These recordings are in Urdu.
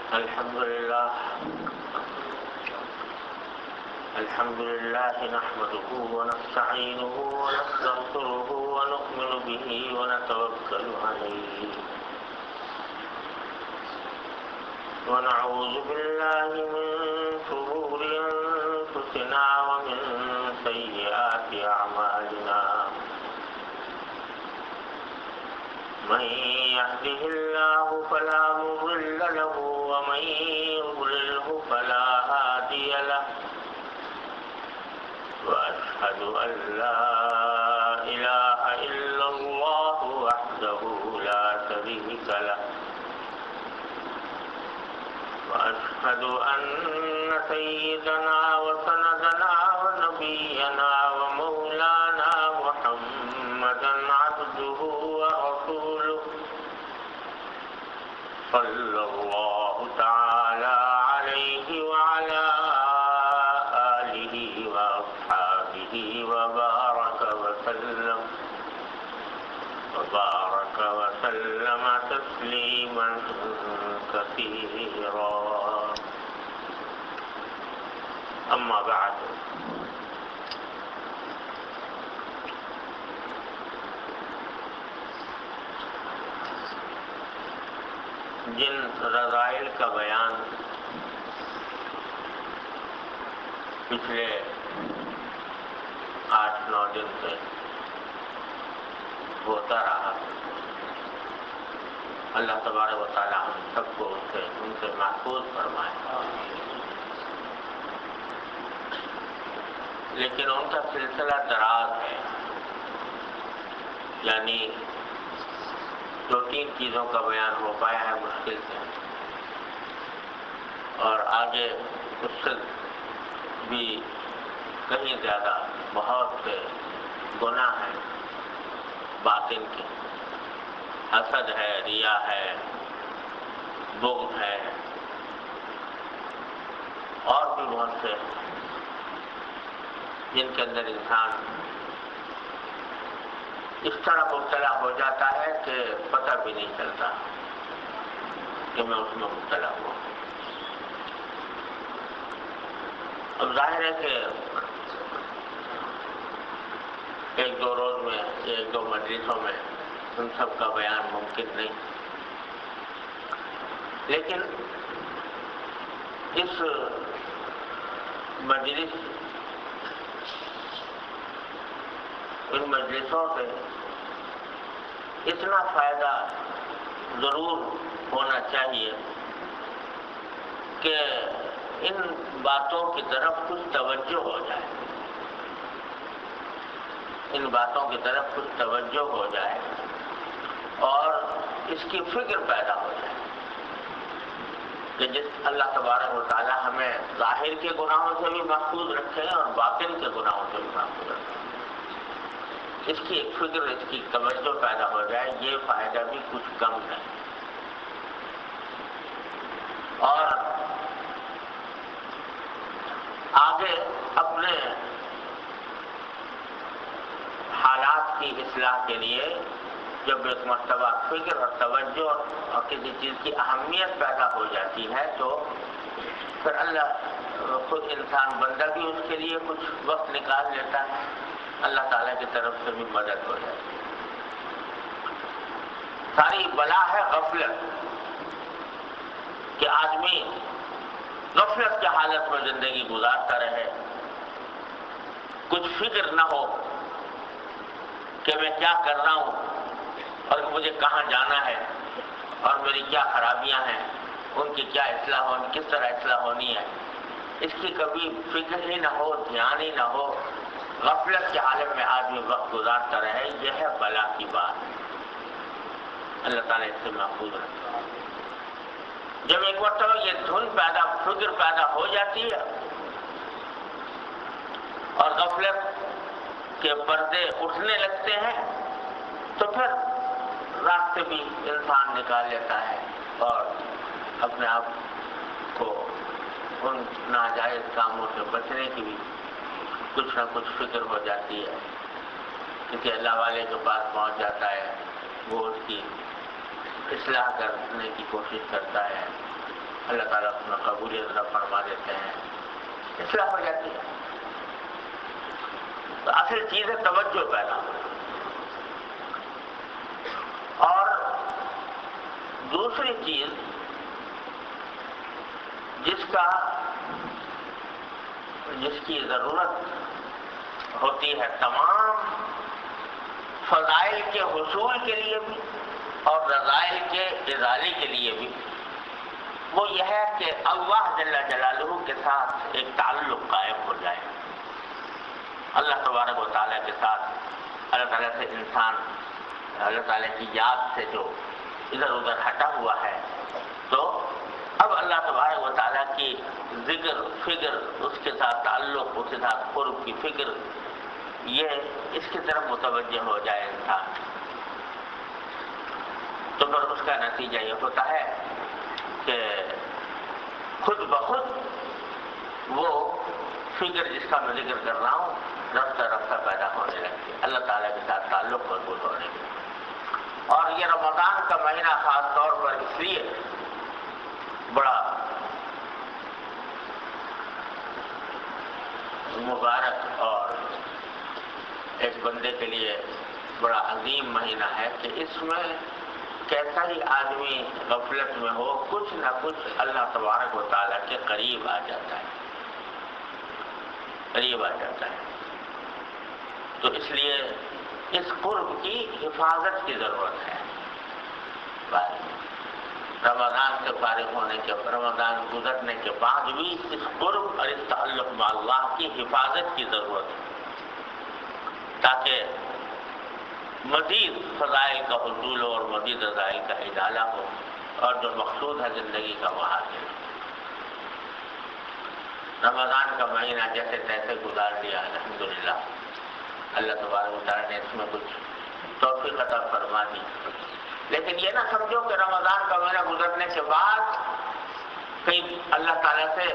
الحمد لله نحمده ونستعينه ونستغفره ونؤمن به ونتوكل عليه ونعوذ بالله من شرور أنفسنا ومن سيئات أعمالنا من يهده الله فلا مضل له ومن يضلله فلا هادي له وأشهد أن لا إله إلا الله وحده لا شريك له وأشهد أن سيدنا وسندنا ونبينا ومولانا محمدا عبده ورسوله صلى الله تعالى عليه وعلى آله وأصحابه وبارك وسلم تسليما كثيرا أما بعد جن رذائل کا بیان پچھلے 8-9 دن سے ہوتا رہا، اللہ تبارک و تعالی ہم سب کو ان سے محفوظ فرمائے، لیکن ان کا سلسلہ دراز ہے، یعنی 2-3 چیزوں کا بیان ہو پایا ہے مشکل سے، اور آگے اس سے بھی کہیں زیادہ بہت سے گناہ ہیں باطن کے، حسد ہے، ریا ہے، بغض ہے، اور بھی بہت سے جن کے اندر انسان اس طرح مبتلا ہو جاتا ہے کہ پتہ بھی نہیں چلتا کہ میں اس میں مبتلا ہوا۔ اب ظاہر ہے کہ 1-2 روز میں 1-2 مجلسوں میں ان سب کا بیان ممکن نہیں، لیکن اس ان مجلسوں سے اتنا فائدہ ضرور ہونا چاہیے کہ ان باتوں کی طرف کچھ توجہ ہو جائے، ان باتوں کی طرف کچھ توجہ ہو جائے اور اس کی فکر پیدا ہو جائے کہ جس اللہ تبارک و تعالی ہمیں ظاہر کے گناہوں سے بھی محفوظ رکھے اور باطن کے گناہوں سے بھی محفوظ رکھے، اس کی ایک فکر، اس کی توجہ پیدا ہو جائے، یہ فائدہ بھی کچھ کم ہے۔ اور آگے اپنے حالات کی اصلاح کے لیے جب ایک مرتبہ فکر اور توجہ اور کسی چیز کی اہمیت پیدا ہو جاتی ہے تو پھر اللہ خود انسان بندہ بھی اس کے لیے کچھ وقت نکال لیتا ہے، اللہ تعالیٰ کی طرف سے بھی مدد ہو جاتی ہے۔ ساری بلا ہے غفلت، کہ آدمی غفلت کی حالت میں زندگی گزارتا رہے، کچھ فکر نہ ہو کہ میں کیا کر رہا ہوں اور مجھے کہاں جانا ہے اور میری کیا خرابیاں ہیں، ان کی کیا اصلاح ہونی، کس طرح اصلاح ہونی ہے، اس کی کبھی فکر ہی نہ ہو، دھیان ہی نہ ہو، غفلت کے عالم میں آدمی وقت گزارتا رہے، یہ ہے بلا کی بات۔ اللہ تعالیٰ اس سے محفوظ رکھے۔ جب ایک مرتبہ یہ فکر پیدا ہو جاتی ہے اور غفلت کے پردے اٹھنے لگتے ہیں تو پھر راستے بھی انسان نکال لیتا ہے اور اپنے آپ کو ان ناجائز کاموں سے بچنے کی بھی کچھ نہ کچھ فکر ہو جاتی ہے۔ کسی اللہ والے کے پاس پہنچ جاتا ہے، وہ اس کی اصلاح کرنے کی کوشش کرتا ہے، اللہ تعالیٰ اپنا قبولیت رب فرما دیتے ہیں، اصلاح ہو جاتی ہے۔ تو اصل چیز ہے توجہ پیدا، اور دوسری چیز جس کی ضرورت ہوتی ہے تمام فضائل کے حصول کے لیے بھی اور رذائل کے ازالے کے لیے بھی، وہ یہ ہے کہ اللہ جل جلالہ کے ساتھ ایک تعلق قائم ہو جائے۔ اللہ تبارک و تعالیٰ کے ساتھ، اللہ تعالیٰ سے انسان اللہ تعالیٰ کی یاد سے جو ادھر ادھر ہٹا ہوا ہے، تو اب اللہ تبارک و تعالیٰ کی ذکر فکر، اس کے ساتھ تعلق، اس کے ساتھ قرب کی فکر، یہ اس کی طرف متوجہ ہو جائے انسان، تو پھر اس کا نتیجہ یہ ہوتا ہے کہ خود بخود وہ فکر جس کا میں ذکر کر رہا ہوں رفتہ رفتہ پیدا ہونے لگتی ہے، اللہ تعالیٰ کے ساتھ تعلق مضبوط ہونے لگتا ہے۔ اور یہ رمضان کا مہینہ خاص طور پر اس لیے بڑا مبارک اور ایک بندے کے لیے بڑا عظیم مہینہ ہے کہ اس میں کیسا ہی آدمی غفلت میں ہو، کچھ نہ کچھ اللہ تبارک و تعالیٰ کے قریب آ جاتا ہے، قریب آ جاتا ہے۔ تو اس لیے اس قرب کی حفاظت کی ضرورت ہے۔ رمضان سے فارغ ہونے کے، رمضان گزرنے کے بعد بھی اس قرب اور اس تعلق مع اللہ کی حفاظت کی ضرورت ہے، تاکہ مزید فضائل کا حصول ہو اور مزید رذائل کا ازالہ ہو، اور جو مقصود ہے زندگی کا وہ حاصل ہو۔ رمضان کا مہینہ جیسے تیسے گزار لیا الحمدللہ، اللہ تبارک و تعالیٰ نے اس میں کچھ توفیق عطا فرما دی، لیکن یہ نہ سمجھو کہ رمضان کا مہینہ گزرنے کے بعد کہیں اللہ تعالیٰ سے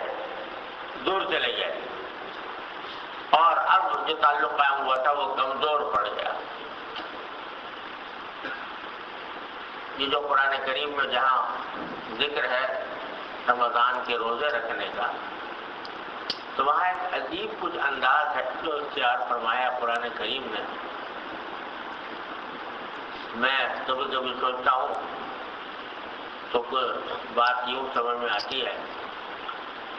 دور چلے گئے اور اب جو تعلق قائم ہوا تھا وہ کمزور پڑ گیا۔ یہ جو قرآن کریم میں جہاں ذکر ہے رمضان کے روزے رکھنے کا، تو وہاں ایک عجیب کچھ انداز ہے جو اختیار فرمایا قرآن کریم نے۔ میں کبھی کبھی سوچتا ہوں تو کوئی بات یوں سمجھ میں آتی ہے،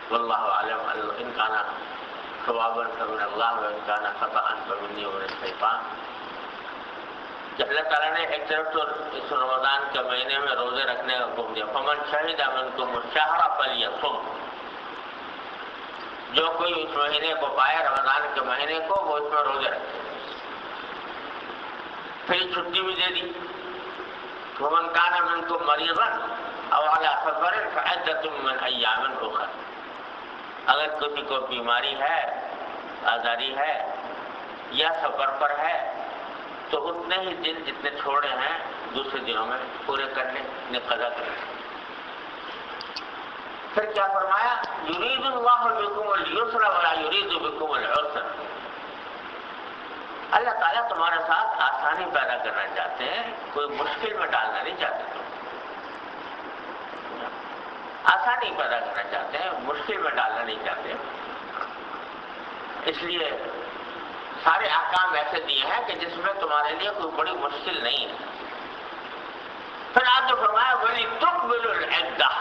واللہ عالم، ان کان ثوابا فمن اللہ وان کان خطأ فمنی ومن الشیطان، کہ اللہ تعالیٰ نے ایک طرف تو اس رمضان کے مہینے میں روزے رکھنے کا حکم دیا، فمن شہد منکم الشہر فلیصم، جو کوئی اس مہینے کو پائے، رمضان کے مہینے کو، وہ اس میں روزے رکھے۔ پھر چھٹی بھی دے دی، ومن کان منکم مریضا او علی سفر فعدۃ من ایام اخر، اگر کسی کو بیماری ہے، آزاری ہے یا سفر پر ہے تو اتنے ہی دن جتنے چھوڑے ہیں دوسرے دنوں میں پورے کرنے، قضا کرنے۔ پھر کیا فرمایا، یرید اللہ بکم اليسر ولا یرید بکم العسر، اللہ تعالیٰ تمہارے ساتھ آسانی پیدا کرنا چاہتے ہیں، کوئی مشکل میں ڈالنا نہیں چاہتے، آسانی پیدا کرنا چاہتے ہیں، مشکل میں ڈالنا نہیں چاہتے۔ اس لیے سارے احکام ایسے دیے ہیں کہ جس میں تمہارے لیے کوئی بڑی مشکل نہیں ہے۔ پھر آپ جو فرمایا وَلِتُقْبِلُوا الْعِدَّةَ،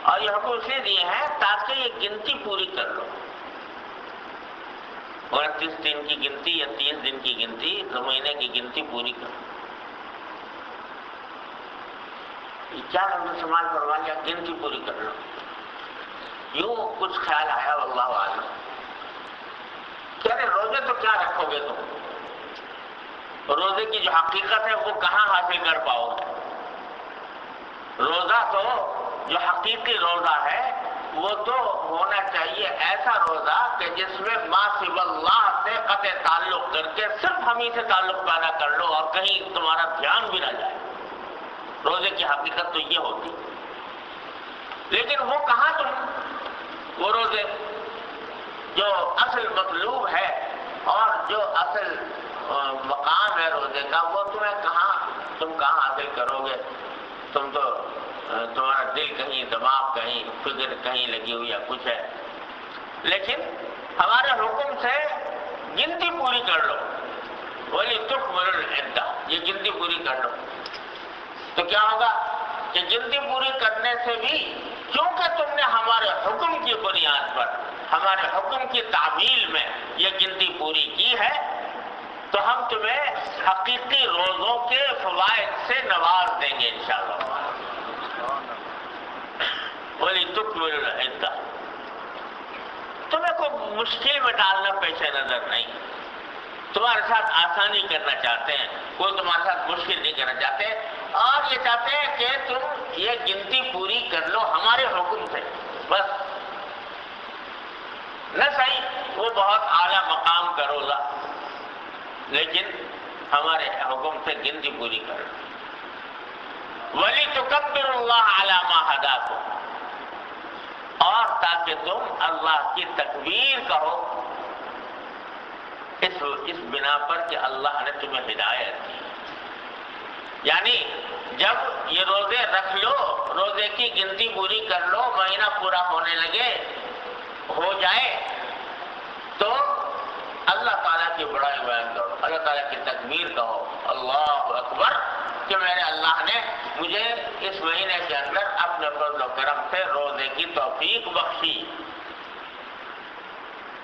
اور یہ حکم اس لیے دیے ہیں تاکہ یہ گنتی پوری کر لو، 29 دن کی گنتی یا 30 دن کی گنتی، 2 مہینے کی گنتی پوری کرو۔ کیا ہم نے سماج فرما لیا، گنتی پوری کر لو، یوں کچھ خیال آیا واللہ عالم، کہہ رہے روزے تو کیا رکھو گے تم، روزے کی جو حقیقت ہے وہ کہاں حاصل کر پاؤ گے؟ روزہ تو جو حقیقی روزہ ہے وہ تو ہونا چاہیے ایسا روزہ کہ جس میں ما سوی اللہ سے قطع تعلق کر کے صرف ہم ہی سے تعلق پیدا کر لو اور کہیں تمہارا دھیان بھی نہ جائے۔ روزے کی حقیقت تو یہ ہوتی، لیکن وہ کہاں تم، وہ روزے جو اصل مطلوب ہے اور جو اصل مقام ہے روزے کا، وہ تم کہاں حاصل کرو گے؟ تم تو تمہارا دل کہیں، دماغ کہیں، فکر کہیں لگی ہوئی ہے، کچھ ہے، لیکن ہمارے حکم سے گنتی پوری کر لو، وَلِتُكْمِلُوا الْعِدَّةَ، یہ گنتی پوری کر لو۔ تو کیا ہوگا کہ گنتی پوری کرنے سے بھی کیونکہ تم نے ہمارے حکم کی بنیاد پر، ہمارے حکم کی تعمیل میں یہ گنتی پوری کی ہے، تو ہم تمہیں حقیقی روزوں کے فوائد سے نواز دیں گے انشاءاللہ۔ وَلِتُكْمِلُوا الْعِدَّةَ، تمہیں کوئی مشکل میں ڈالنا پیش نظر نہیں، تمہارے ساتھ آسانی کرنا چاہتے ہیں، کوئی تمہارے ساتھ مشکل نہیں کرنا چاہتے، اور یہ چاہتے ہیں کہ تم یہ گنتی پوری کر لو ہمارے حکم سے بس۔ نہ صحیح وہ بہت اعلیٰ مقام کا روزہ، لیکن ہمارے حکم سے گنتی پوری کر لو۔ وَلِتُكَبِّرُوا اللَّهَ عَلَى مَا هَدَاكُمْ، اور تاکہ تم اللہ کی تکبیر کہو اس بنا پر کہ اللہ نے تمہیں ہدایت دی۔ یعنی جب یہ روزے رکھ لو، روزے کی گنتی پوری کر لو، مہینہ پورا ہونے لگے، ہو جائے، تو اللہ تعالیٰ کی بڑائی بیان کرو، اللہ تعالیٰ کی تکبیر کہو، اللہ اکبر، کہ میرے اللہ نے مجھے اس مہینے کے اندر اپنے فضل و کرم سے روزے کی توفیق بخشی۔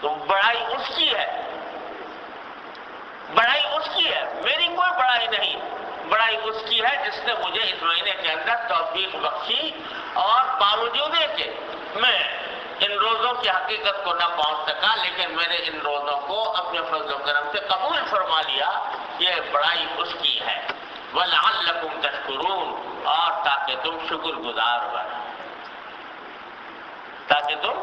تو بڑائی اس کی ہے، بڑائی اس کی ہے، میری کوئی بڑائی نہیں، بڑائی اس کی ہے جس نے مجھے اس مہینے کے اندر توفیق بخشی، اور باوجود کہ میں ان روزوں کی حقیقت کو نہ پہنچ سکا، لیکن میرے ان روزوں کو اپنے فضل و کرم سے قبول فرما لیا، یہ بڑائی اس کی ہے۔ وَلَعَلَّكُمْ تَشْكُرُونَ، اور تاکہ تم شکر گزار بنو، تاکہ تم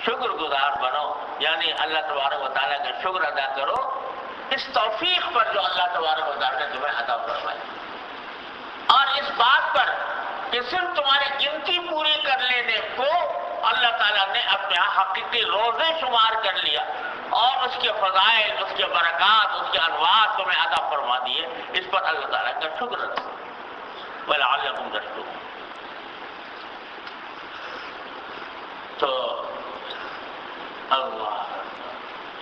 شکر گزار بنو، یعنی اللہ تبارک و تعالیٰ کا شکر ادا کرو اس توفیق پر جو اللہ تبارک و تعالیٰ نے تمہیں عطا فرمائی، اور اس بات پر کہ صرف تمہاری گنتی پوری کر لینے کو اللہ تعالیٰ نے اپنے حقیقی روزے شمار کر لیا، اور اس کے فضائل، اس کے برکات، اس کے انوار تمہیں عطا فرما دیے، اس پر اللہ تعالیٰ کا شکر ادا کرو۔ وَلَعَلَّكُمْ تَشْكُرُونَ۔ تو اللہ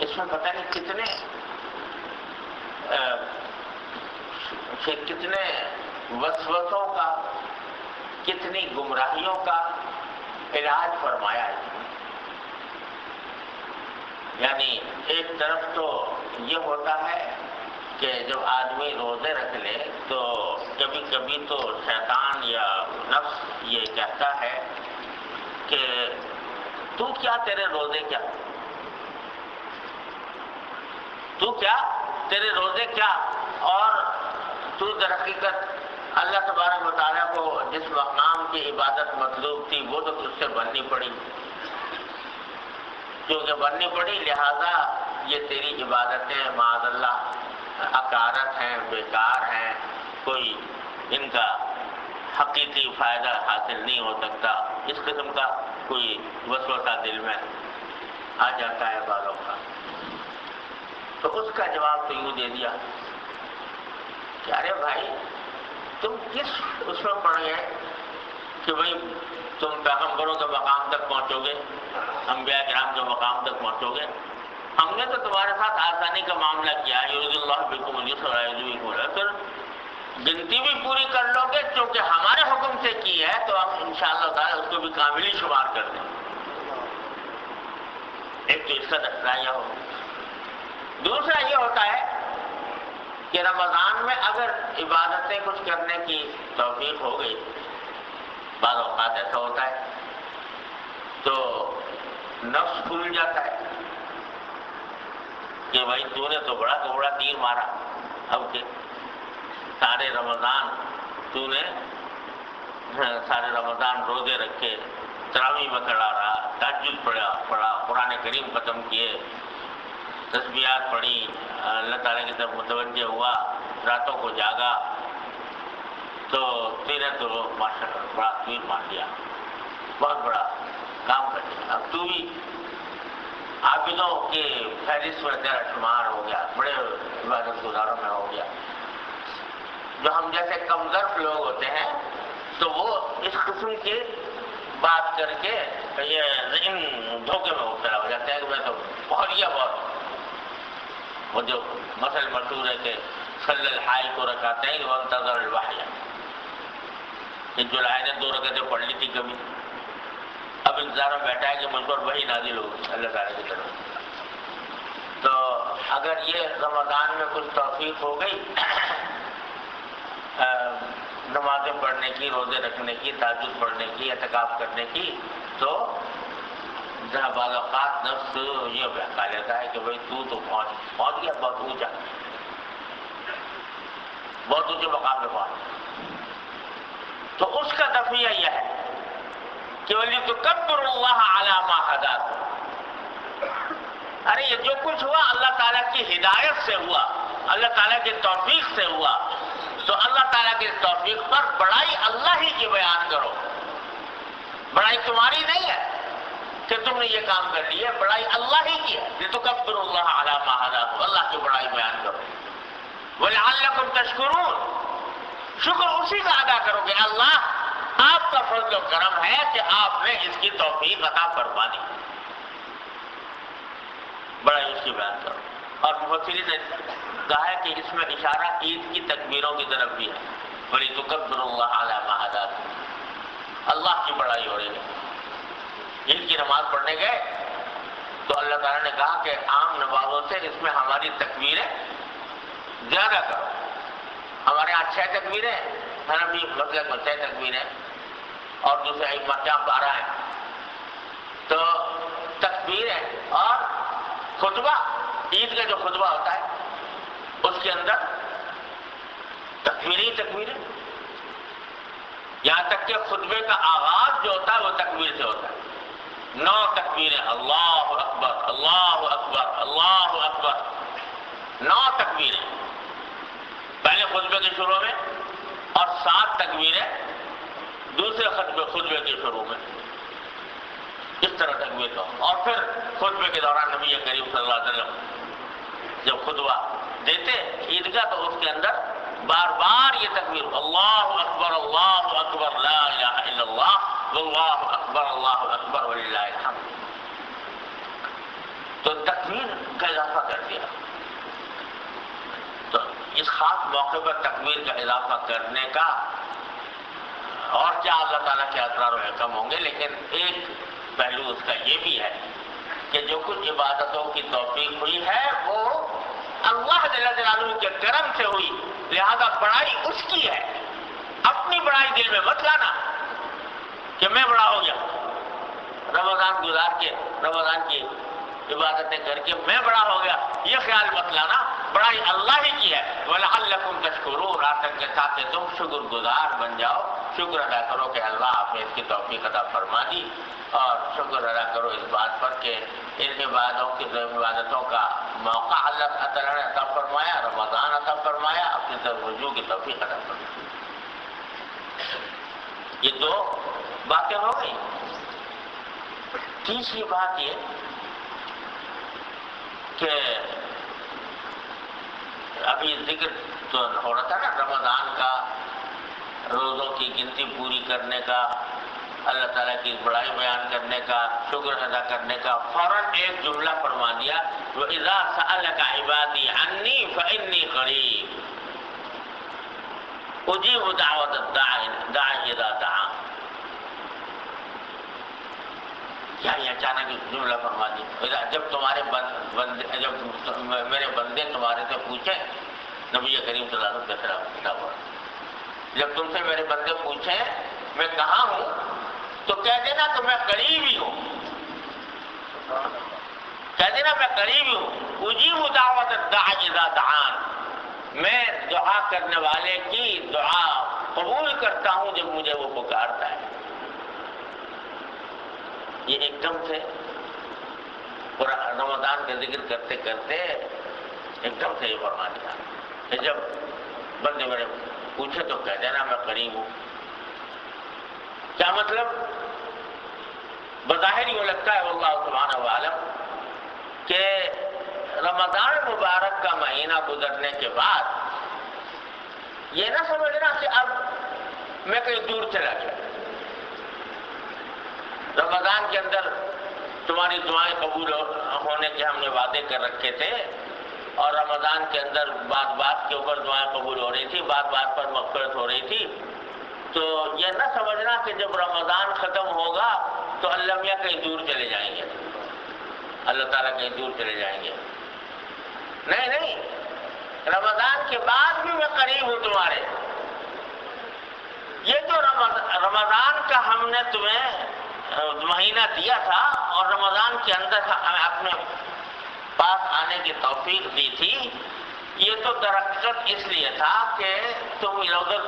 اس میں پتہ نہیں کتنے وسوسوں کا، کتنی گمراہیوں کا علاج فرمایا ہے۔ یعنی ایک طرف تو یہ ہوتا ہے کہ جب آدمی روزے رکھ لے تو کبھی کبھی تو شیطان یا نفس یہ کہتا ہے کہ تو کیا، تیرے روزے کیا، تو کیا، تیرے روزے کیا، اور تو در حقیقت اللہ تبارک و تعالیٰ کو جس مقام کی عبادت مطلوب تھی وہ تو تجھ سے بننی پڑی، کیونکہ بننی پڑی لہذا یہ تیری عبادتیں معاذ اللہ اکارت ہیں، بیکار ہیں، کوئی ان کا حقیقی فائدہ حاصل نہیں ہو سکتا، اس قسم کا کوئی وسوسہ دل میں آ جاتا ہے بعضوں کا۔ تو اس کا جواب تو یوں دے دیا کہ ارے بھائی تم کس اس میں پڑ گئے کہ بھائی تم پیغمبروں کے مقام تک پہنچو گے، انبیاء کرام کے مقام تک پہنچو گے، ہم نے تو تمہارے ساتھ آسانی کا معاملہ کیا ہے، یرید اللہ بکم الیسر ولا یرید بکم العسر، گنتی بھی پوری کر لو گے کیونکہ ہمارے حکم سے کی ہے تو ہم انشاءاللہ تعالی اس کو بھی کامل ہی شمار کر دیں۔ ایک تو اس کا نظریہ ہو، دوسرا یہ ہوتا ہے کہ رمضان میں اگر عبادتیں کچھ کرنے کی توفیق ہو گئی، بعض اوقات ایسا ہوتا ہے تو نفس کھل جاتا ہے کہ بھائی تو نے تو بڑا تیر مارا، اب کہ سارے رمضان روزے رکھے، تراویح میں کھڑا رہا، تہجد پڑھا، قرآن کریم ختم کیے، تسبیحات پڑھی، اللہ تعالیٰ کی طرف متوجہ ہوا، راتوں کو جاگا، تو تیرے تو ماشاء اللہ بڑا تیر مار دیا، بہت بڑا کام کر دیا، اب تو بھی عابدوں کے فہرست میں تیرا شمار ہو گیا، بڑے عبادت گزاروں میں ہو گیا۔ جو ہم جیسے کم ظرف لوگ ہوتے ہیں کی بات کر کے یہ ان دھوکے میں مبتلا ہو جاتے ہیں کہ میں تو بہت وہ جو مسئلہ مشہور ہے کہ صلی الحائل کو رکھاتے ہیں وانتظر الوحی، کہ جو لائن نے 2 رکعتیں پڑھ لی تھی کبھی، اب انتظار میں بیٹھا ہے کہ مجھ پر وحی نازل ہوگی اللہ تعالیٰ کی طرف۔ تو اگر یہ رمضان میں کچھ توفیق ہو گئی نمازیں پڑھنے کی، روزے رکھنے کی، تہجد پڑھنے کی، اعتکاف کرنے کی، تو جہاں بعض اوقات نفس یہ بہکا لیتا ہے کہ بھائی تو پہنچ گیا بہت اونچا، بہت اونچے مقام پہ پہنچ، تو اس کا دفعہ یہ ہے کہ وَلِتُكَبِّرُوا اللَّهَ عَلَى مَا هَدَاكُمْ، ارے یہ جو کچھ ہوا اللہ تعالیٰ کی ہدایت سے ہوا، اللہ تعالیٰ کی توفیق سے ہوا، تو اللہ تعالیٰ کی توفیق پر بڑائی اللہ ہی کی بیان کرو، بڑائی تمہاری نہیں ہے کہ تم نے یہ کام کر لی ہے، بڑائی اللہ ہی کی ہے، لِتُكَبِّرُوا اللَّهَ عَلَى مَا هَدَاكُمْ، اللہ کی بڑائی بیان کرو، وَلَعَلَّكُمْ تَشْكُرُونَ، شکر اسی کا ادا کرو کہ اللہ آپ کا فضل و کرم ہے کہ آپ نے اس کی توفیق عطا فرما دی، بڑائی اس کی بیان کرو۔ اور مفسرین نے کہا ہے کہ اس میں اشارہ عید کی تکبیروں کی طرف بھی ہے، وَلِتُكَبِّرُوا اللَّهَ عَلَى مَا هَدَاكُمْ، اللہ کی بڑائی ہو رہی ہے۔ عید کی نماز پڑھنے گئے تو اللہ تعالیٰ نے کہا کہ عام نمازوں سے اس میں ہماری تکبیریں زیادہ کرو، ہمارے یہاں 6 تکبیریں، حنفی مسلک میں 6 تکبیریں اور دوسرے ائمہ کے یہاں 12 ہیں، تو تکبیریں اور خطبہ، عید کا جو خطبہ ہوتا ہے اس کے اندر تکبیریں، یہاں تک کہ خطبے کا آغاز جو ہوتا ہے وہ تکبیر سے ہوتا ہے، 9 تکبیریں، اللہ اکبر اللہ اکبر اللہ اکبر، 9 تکبیریں پہلے خطبے کے شروع میں اور 7 تکبیریں دوسرے خطبے کے شروع میں، اس طرح تکبیر کا، اور پھر خطبے کے دوران نبی کریم صلی اللہ علیہ وسلم جب خطبہ دیتے عیدگاہ تو اس کے اندر بار بار یہ تکبیر، اللہ اکبر لا الہ الا اللہ اللہ اکبر وللہ الحمد، تو تکبیر کا اضافہ کر دیا۔ تو اس خاص موقع پر تکبیر کا اضافہ کرنے کا اور کیا اللہ تعالیٰ کے اسرار و حکم ہوں گے، لیکن ایک پہلو اس کا یہ بھی ہے کہ جو کچھ عبادتوں کی توفیق ہوئی ہے وہ اللہ جل جلالہ کے کرم سے ہوئی، لہذا بڑائی اس کی ہے، اپنی بڑائی دل میں مت لانا کہ میں بڑا ہو گیا، رمضان گزار کے رمضان کی عبادتیں کر کے میں بڑا ہو گیا، یہ خیال مت لانا، بڑائی اللہ ہی کی ہے، وَلَعَلَّكُمْ تَشْكُرُونَ، آخر کے ساتھ تم شکر گزار بن جاؤ، شکر ادا کرو کہ اللہ آپ نے اس کی توفیق عطا فرما دی، اور شکر ادا کرو اس بات پر کہ ان عبادتوں کا موقع اللہ تعالیٰ نے عطا فرمایا، رمضان عطا فرمایا، اپنی طرف رجوع کی توفیق عطا فرمایا۔ یہ 2 باتیں ہو گئی۔ تیسری بات یہ کہ ابھی ذکر تو ہو رہا تھا نا رمضان کا، روزوں کی گنتی پوری کرنے کا، اللہ تعالیٰ کی بڑائی بیان کرنے کا، شکر ادا کرنے کا، فوراً ایک جملہ فرما دیا، وَإِذَا سَأَلَكَ عِبَادِي عَنِّي فَإِنِّي قَرِيبٌ أُجِيبُ دَعْوَةَ الدَّاعِ إِذَا دَعَانِ۔ یعنی اچانک جملہ فرما دی، جب تمہارے بندے جب میرے بندے تمہارے سے پوچھیں، نبی کریم صلی اللہ علیہ وسلم کے خلاف کتاب ہوا، جب تم سے میرے بندے پوچھیں میں کہاں ہوں تو کہہ دینا کہ میں قریب ہی ہوں، کہہ دینا میں قریب ہی ہوں، اجیب دعوت الداعی اذا دعان، میں دعا کرنے والے کی دعا قبول کرتا ہوں جب مجھے وہ پکارتا ہے۔ یہ ایک دم سے رمضان کا ذکر کرتے کرتے ایک دم سے یہ فرما دیا کہ جب بندے میرے پوچھے تو کہہ دینا میں قریب ہوں۔ کیا مطلب؟ بظاہر یہ لگتا ہے واللہ سبحانہ وعلم کہ رمضان مبارک کا مہینہ گزرنے کے بعد یہ نہ سمجھنا کہ اب میں کہیں دور چلا گیا، رمضان کے اندر تمہاری دعائیں قبول ہونے کے ہم نے وعدے کر رکھے تھے، اور رمضان کے اندر بات بات کے اوپر دعائیں قبول ہو رہی تھی، بات بات پر مغفرت ہو رہی تھی۔ تو یہ نہ سمجھنا کہ جب رمضان ختم ہوگا تو اللہ میاں کہیں دور چلے جائیں گے، اللہ تعالیٰ کہیں دور چلے جائیں گے۔ نہیں نہیں، رمضان کے بعد بھی میں قریب ہوں تمہارے۔ یہ جو رمضان کا ہم نے تمہیں مہینہ دیا تھا اور رمضان کے اندر ہمیں اپنے پاس آنے کی توفیق دی تھی، یہ تو درخت اس لیے تھا کہ تم ادھر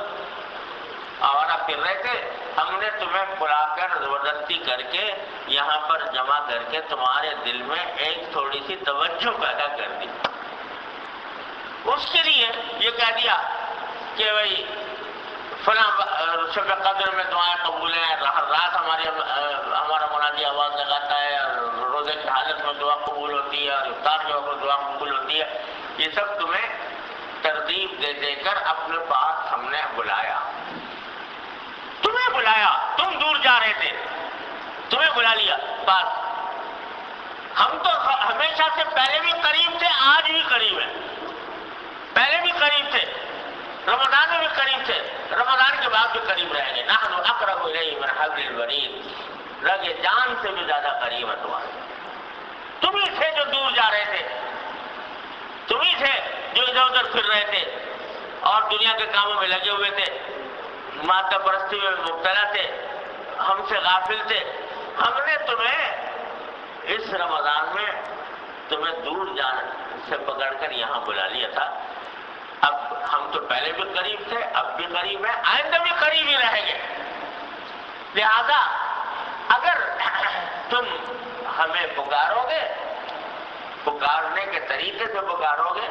آوارہ پھر رہے تھے، ہم نے تمہیں بلا کر زبردستی کر کے یہاں پر جمع کر کے تمہارے دل میں ایک تھوڑی سی توجہ پیدا کر دی۔ اس کے لیے یہ کہہ دیا کہ بھائی فلاں شب قدر میں دعائیں قبول ہیں، ہر رات ہمارا منادی آواز لگاتا ہے، اور روزے کی حالت میں دعا قبول ہوتی ہے، اور افطار کے وقت دعا قبول ہوتی ہے۔ یہ سب تمہیں ترغیب دے دے کر اپنے پاس ہم نے بلایا، تمہیں بلایا، تم دور جا رہے تھے، تمہیں بلا لیا پاس۔ ہم تو ہمیشہ سے پہلے بھی قریب تھے، آج بھی قریب ہیں، پہلے بھی قریب تھے، رمضان میں بھی قریب تھے، رمضان کے بعد بھی قریب رہیں گے۔ نحن اقرب الیہ من حبل الورید، رگ جان سے بھی زیادہ قریب ہے تمہارے۔ تم ہی تھے جو دور جا رہے تھے، تم ہی تھے جو ادھر ادھر پھر رہے تھے اور دنیا کے کاموں میں لگے ہوئے تھے، مادہ پرستی میں مبتلا تھے، ہم سے غافل تھے۔ ہم نے تمہیں اس رمضان میں تمہیں دور جانے سے پکڑ کر یہاں بلا لیا تھا۔ اب ہم تو پہلے بھی قریب تھے، اب بھی قریب ہیں، آئندہ بھی قریب ہی رہیں گے۔ لہذا اگر تم ہمیں پکارو گے، پکارنے کے طریقے سے پکارو گے،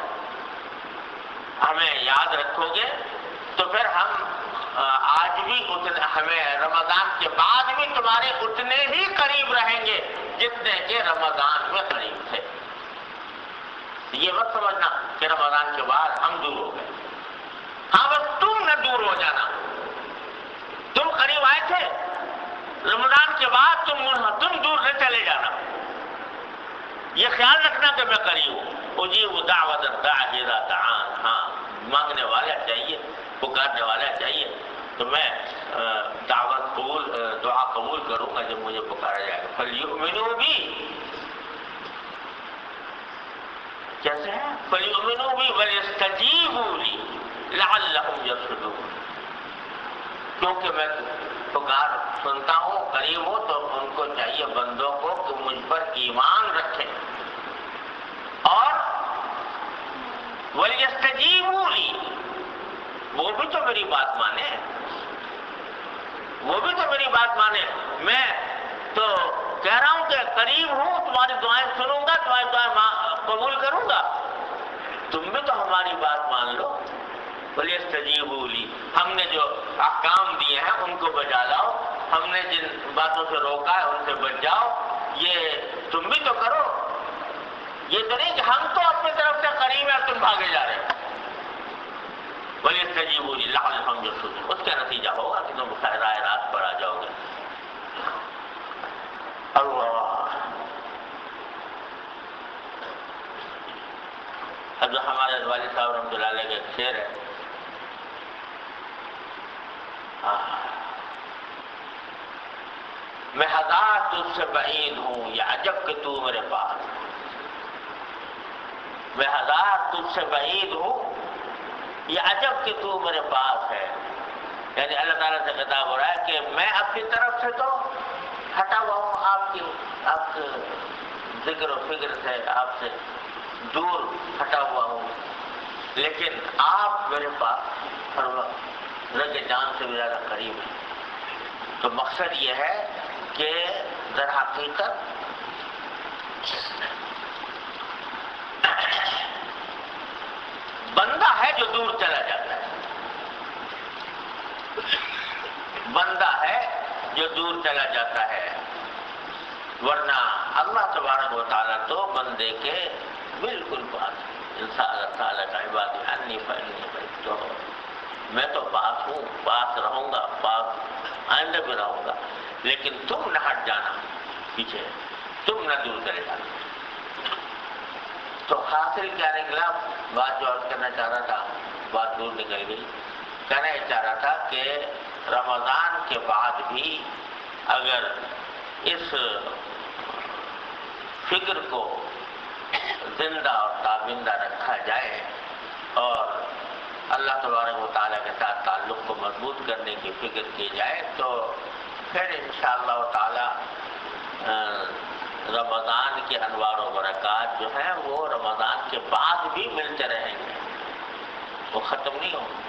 ہمیں یاد رکھو گے، تو پھر ہم آج بھی ہمیں رمضان کے بعد بھی تمہارے اتنے ہی قریب رہیں گے جتنے کہ رمضان میں قریب تھے۔ یہ مت سمجھنا کہ رمضان کے بعد ہم دور ہو گئے۔ ہاں بس تم نہ دور ہو جانا، تم قریب آئے تھے، رمضان کے بعد تم دور نہ چلے جانا۔ یہ خیال رکھنا کہ میں قریب ہوں۔ اجیب دعوت الداعی اذا دعان، ہاں مانگنے والا چاہیے، پکارنے والا چاہیے، تو میں دعا قبول کروں گا جب مجھے پکارا جائے گا۔ فَلْيُؤْمِنُوا بِي، کیسے ہے؟ فَلْيُؤْمِنُوا بِي وَلْيَسْتَجِيبُوا لِي لَعَلَّهُمْ يَرْشُدُونَ، کیونکہ میں پکار سنتا ہوں، قریب ہوں، تو ان کو چاہیے بندوں کو کہ مجھ پر ایمان رکھیں، اور وَلْيَسْتَجِيبُوا لِي، وہ بھی تو میری بات مانے، وہ بھی تو میری بات مانے۔ میں تو کہہ رہا ہوں کہ قریب ہوں، تمہاری دعائیں سنوں گا، تمہاری دعائیں قبول کروں گا، تم بھی تو ہماری بات مان لو۔ وَلْيَسْتَجِيبُوا لِي، ہم نے جو احکام دیے ہیں ان کو بجا لاؤ، ہم نے جن باتوں سے روکا ہے ان سے بچ جاؤ، یہ تم بھی تو کرو۔ یہ تو نہیں کہ ہم تو اپنی طرف سے قریب ہیں، تم بھاگے جا رہے ہیں۔ وَلْيَسْتَجِيبُوا لِي لَعَلَّهُمْ يَرْشُدُونَ، اس کا نتیجہ ہوگا کہ تم راہ راست پر آ جاؤ گے۔ اللہ، اب ہمارے والد صاحب رحمۃ اللہ علیہ کا ایک شعر ہے، میں ہزار تجھ سے بعید ہوں، یہ عجب کہ تو میرے پاس، میں ہزار تجھ سے بعید ہوں، یہ عجب کہ تو میرے پاس ہے۔ یعنی اللہ تعالیٰ سے خطاب ہو رہا ہے کہ میں اپنی طرف سے تو ہٹا ہوا ہوں، آپ کے ذکر و فکر سے، آپ سے دور ہٹا ہوا ہوں، لیکن آپ میرے پاس ہر وقت رگ جان سے بھی زیادہ قریب ہیں۔ تو مقصد یہ ہے کہ در حقیقت بندہ ہے جو دور چلا جاتا ہے، بندہ ہے جو دور چلا جاتا ہے، ورنہ اللہ تبارک و تعالیٰ تو بندے کے بالکل پاس ہے۔ انسان تعالیٰ کا عبادی انی فانی تو میں تو پاس ہوں، پاس رہوں گا، پاس آئندہ بھی رہوں گا۔ لیکن تم نہ ہٹ جانا پیچھے، تم نہ دور چلے جانا۔ تو حاصل کیا نکلا؟ بات جو عرض کرنا چاہ رہا تھا بات دور نکل گئی۔ کہنا یہ چاہ رہا تھا کہ رمضان کے بعد بھی اگر اس فکر کو زندہ اور تابندہ رکھا جائے اور اللہ تبارک و تعالیٰ کے ساتھ تعلق کو مضبوط کرنے کی فکر کی جائے تو پھر انشاءاللہ تعالیٰ رمضان کے انوار و برکات جو ہیں وہ رمضان کے بعد بھی ملتے رہیں گے، وہ ختم نہیں ہوں گے۔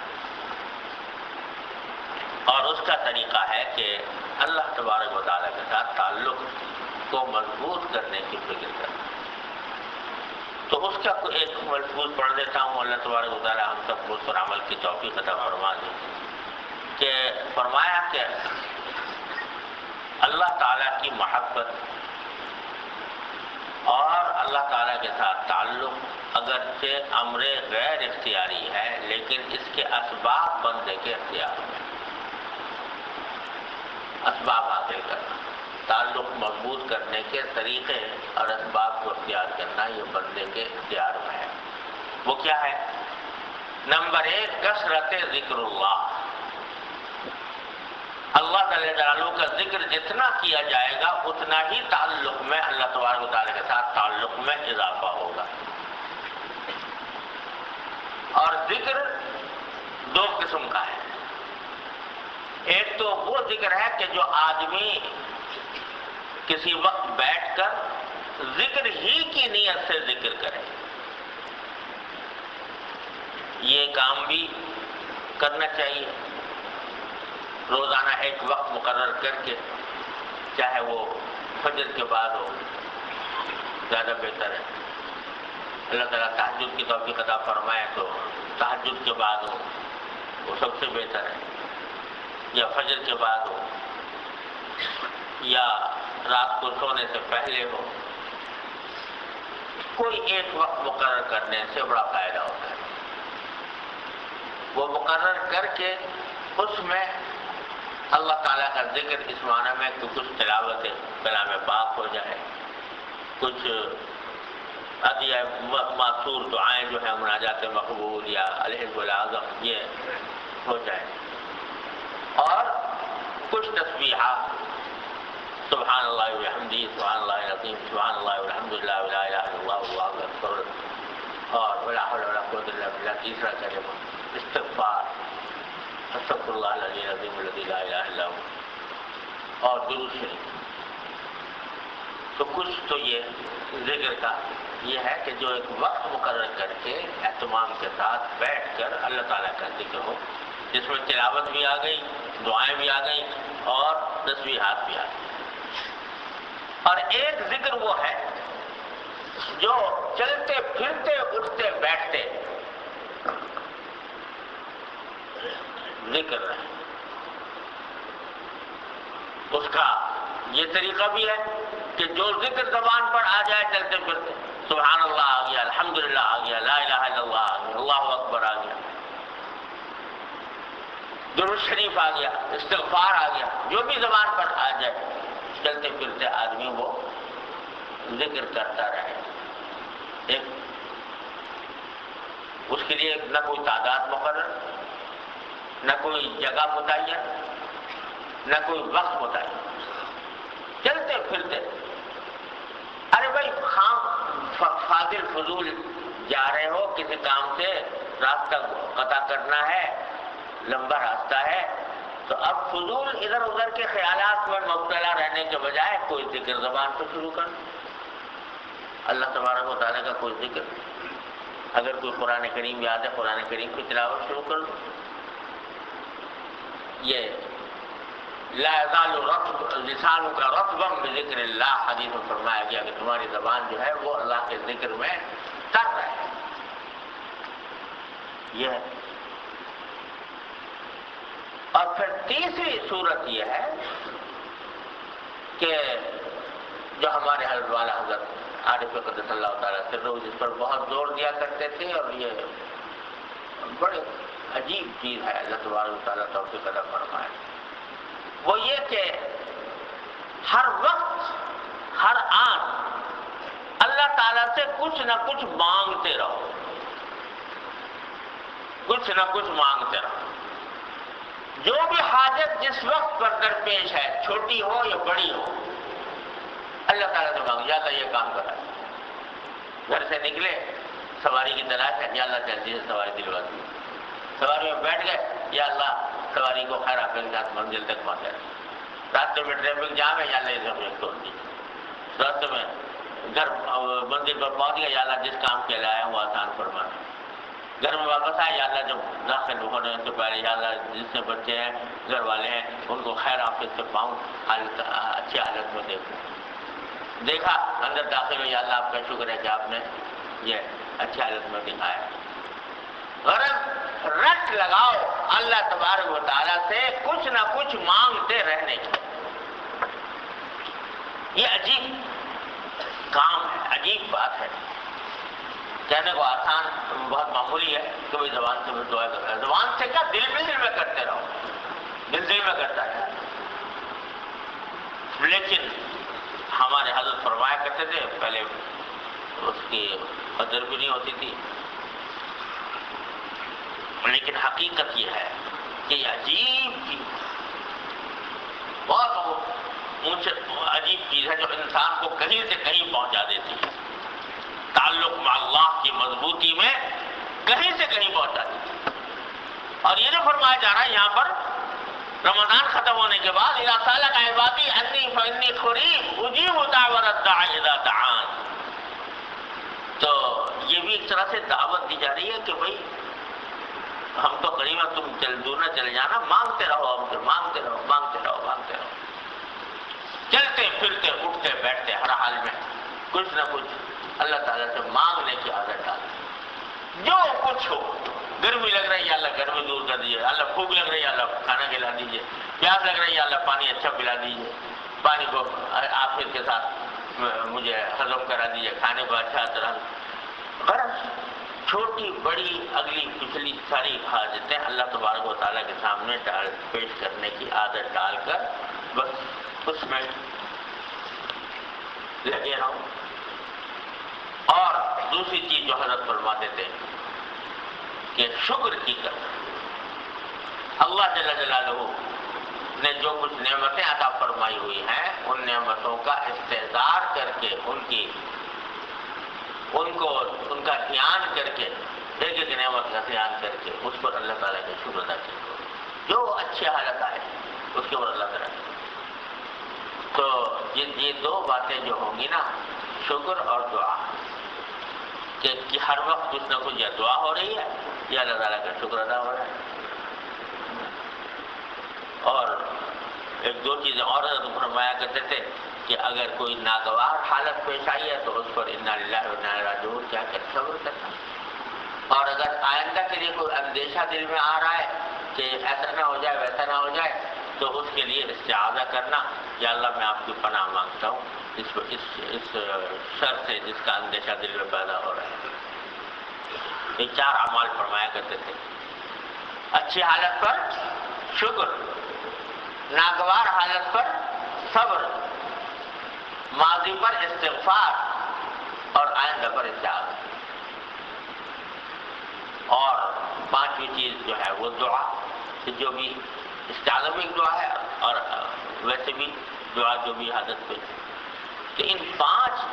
اور اس کا طریقہ ہے کہ اللہ تبارک و تعالیٰ کے ساتھ تعلق کو مضبوط کرنے کی فکر کرنا۔ تو اس کا ایک ملفوظ پڑھ دیتا ہوں، اللہ تبارک و تعالیٰ ہم سب کو اس پر عمل کی توفیق عطا فرما دے، کہ فرمایا کہ اللہ تعالیٰ کی محبت اور اللہ تعالیٰ کے ساتھ تعلق اگرچہ امر غیر اختیاری ہے لیکن اس کے اسباب بندے کے اختیار میں، اسباب حاصل کرنا، تعلق مضبوط کرنے کے طریقے اور اسباب کو اختیار کرنا یہ بندے کے اختیار میں ہے۔ وہ کیا ہے؟ نمبر 1 کثرت ذکر اللہ، اللہ تعالی جلالہ کا ذکر جتنا کیا جائے گا اتنا ہی تعلق میں اللہ تبارک و تعالیٰ کے ساتھ تعلق میں اضافہ ہوگا۔ اور ذکر 2 قسم کا ہے، ایک تو وہ ذکر ہے کہ جو آدمی کسی وقت بیٹھ کر ذکر ہی کی نیت سے ذکر کرے، یہ کام بھی کرنا چاہیے، روزانہ ایک وقت مقرر کر کے، چاہے وہ فجر کے بعد ہو زیادہ بہتر ہے، اللہ تعالیٰ تہجد کی توفیق عطا فرمائے تو تہجد کے بعد ہو وہ سب سے بہتر ہے، یا فجر کے بعد ہو یا رات کو سونے سے پہلے ہو، کوئی ایک وقت مقرر کرنے سے بڑا فائدہ ہوتا ہے۔ وہ مقرر کر کے اس میں اللہ تعالیٰ کا ذکر اس معنی میں کہ کچھ تلاوت کلام پاک ہو جائے، کچھ عطیہ معصور دعائیں جو ہیں مناجات مقبول یا الحزب الاعظم یہ ہو جائے، اور کچھ تسبیحات سبحان اللہ وبحمدہ، سبحان اللہ العظیم، سبحان اللہ والحمدللہ ولا الہ الا اللہ واللہ اکبر، اور ولا حول ولا قوت الا باللہ تیسرا کلمہ استغفار، استغفر اللہ العلی العظیم الذی لا الہ الا ہو، اور درود شریف۔ تو کچھ تو یہ ذکر کا یہ ہے کہ جو ایک وقت مقرر کر کے اہتمام کے ساتھ بیٹھ کر اللہ تعالیٰ کا ذکر ہو، جس میں تلاوت بھی آ گئی، دعائیں بھی آ گئیں اور تسبیحات بھی آ گئی۔ اور ایک ذکر وہ ہے جو چلتے پھرتے اٹھتے بیٹھتے ذکر رہے، اس کا یہ طریقہ بھی ہے کہ جو ذکر زبان پر آ جائے چلتے پھرتے، سبحان اللہ آ گیا، الحمدللہ آ گیا، لا الہ الا اللہ آ گیا، اللہ اکبر آ گیا، درود شریف آ گیا، استغفار آ گیا، جو بھی زبان پر آ جائے چلتے پھرتے آدمی وہ ذکر کرتا رہے۔ ایک اس کے لیے نہ کوئی تعداد مقرر، نہ کوئی جگہ متعین، نہ کوئی وقت متعین، چلتے پھرتے۔ ارے بھائی فاضل فضول جا رہے ہو کسی کام سے، راستہ قطع کرنا ہے، لمبا راستہ ہے، تو اب فضول ادھر ادھر کے خیالات میں مبتلا رہنے کے بجائے کوئی ذکر زبان پہ شروع کر، اللہ تبارک و تعالیٰ کا کوئی ذکر۔ اگر کوئی قرآن کریم یاد ہے قرآن کریم کی تلاوت شروع کر دو۔ یہ لا یزال لسانک رطبا بذکر اللہ، حدیث میں فرمایا گیا کہ تمہاری زبان جو ہے وہ اللہ کے ذکر میں تر رہے۔ یہ ہے۔ اور پھر تیسری صورت یہ ہے کہ جو ہمارے حضرت والا حضرت عارف قدس اللہ تعالیٰ سرہ جس پر بہت زور دیا کرتے تھے، اور یہ بڑے عجیب چیز ہے، اللہ تبارک و تعالیٰ توفیق عطا فرمائے، وہ یہ کہ ہر وقت ہر آن اللہ تعالیٰ سے کچھ نہ کچھ مانگتے رہو، کچھ نہ کچھ مانگتے رہو. جو بھی حاجت جس وقت پر درپیش ہے، چھوٹی ہو یا بڑی ہو، اللہ تعالیٰ سے مانگو. یا اللہ یہ کام کرا، گھر سے نکلے سواری کی تلاش ہے، یا اللہ جلدی سے سواری دلوا دی. سواری میں بیٹھ گئے، یا اللہ سواری کو خیر آفیت کے ساتھ منزل تک پہنچا. راستے میں ٹریفک جام ہے، یا اللہ اسے ہمیں توڑ دی. راستے میں گھر منزل پر پہنچ گئے، یا اللہ جس کام کے لیے آیا ہوں وہ آسان فرمانا. گھر میں واپس آئے، یا اللہ جب داخل ہونے سے پہلے یا اللہ جس سے بچے ہیں گھر والے ہیں ان کو خیر آفیت سے پاؤں، حالت اچھی حالت میں دیکھوں. دیکھا اندر داخل ہو، یا اللہ آپ کا شکر ہے کہ آپ نے یہ اچھی حالت میں دکھایا. غرض رٹ لگاؤ اللہ تبارک و تعالیٰ سے کچھ نہ کچھ مانگتے رہنے کی. یہ عجیب کام ہے، عجیب بات ہے. کہنے کو آسان بہت معمولی ہے کہ بھائی زبان سے دعا کر رہا ہے. زبان سے کیا، دل میں کرتے رہو، دل میں کرتا ہے. لیکن ہمارے حضرت فرمایا کرتے تھے، پہلے اس کی قدر بھی نہیں ہوتی تھی، لیکن حقیقت یہ ہے کہ یہ عجیب چیز، بہت عجیب چیز ہے جو انسان کو کہیں سے کہیں پہنچا دیتی ہے. تعلق مع اللہ کی مضبوطی میں کہیں سے کہیں پہنچا دیتی ہے. اور یہ جو فرمایا جا رہا ہے یہاں پر رمضان ختم ہونے کے بعد، اذا سألك عبادی عنی فإنی قریب اجیب دعوت الداعی اذا دعان، تو یہ بھی ایک طرح سے دعوت دی جا رہی ہے کہ بھائی ہم تو قریب ہیں، تم دور نہ چلے جانا، مانگتے رہو، ہم سے مانگتے رہو، مانگتے رہو، مانگتے رہو. چلتے پھرتے اٹھتے بیٹھتے ہر حال میں کچھ نہ کچھ اللہ تعالیٰ سے مانگنے کی عادت ڈالیں. جو کچھ ہو، گرمی لگ رہی ہے اللہ گرمی دور کر دیجیے، اللہ بھوک لگ رہی ہے اللہ کھانا کھلا دیجیے، پیاس لگ رہی ہے اللہ پانی اچھا پلا دیجیے، پانی کو آفیت کے ساتھ مجھے ہضم کرا دیجیے، کھانے کو اچھا طرح. غرض چھوٹی بڑی اگلی پچھلی ساری حاجتیں اللہ تبارک و تعالیٰ کے سامنے پیش کرنے کی عادت ڈال کر بس اس میں لگے رہو. اور دوسری چیز جو حضرت فرماتے تھے کہ شکر کی کرنا. اللہ جل جلالہ نے جو کچھ نعمتیں عطا فرمائی ہوئی ہیں ان نعمتوں کا استحضار کر کے ان کا دھیان کر کے ایک ایک نعمت کا دھیان کر کے اس پر اللہ تعالیٰ کا شکر ادا کیا. جو اچھی حالت آئے اس کے اوپر اللہ تعالیٰ کی. تو یہ دو باتیں جو ہوں گی نا، شکر اور دعا، کہ ہر وقت کچھ نہ کچھ یا دعا ہو رہی ہے یا اللہ تعالیٰ کا شکر ادا ہو رہا ہے. اور ایک دو چیزیں اور فرمایا کرتے تھے کہ اگر کوئی ناگوار حالت پیش آئی ہے تو اس پر انا للہ و انا الیہ راجعون کیا کہ صبر کرنا. اور اگر آئندہ کے لیے کوئی اندیشہ دل میں آ رہا ہے کہ ایسا نہ ہو جائے ویسا نہ ہو جائے تو اس کے لیے استعاذہ کرنا، یا اللہ میں آپ کی پناہ مانگتا ہوں اس شر سے جس کا اندیشہ دل میں پیدا ہو رہا ہے. یہ 4 اعمال فرمایا کرتے تھے. اچھی حالت پر شکر، ناگوار حالت پر صبر، ماضی پر استغفار اور آئندہ پر استعاذہ. اور 5ویں چیز جو ہے وہ دعا، کہ جو بھی استعاذہ بھی دعا ہے اور ویسے بھی دعا جو بھی حاجت پہ. کہ ان 5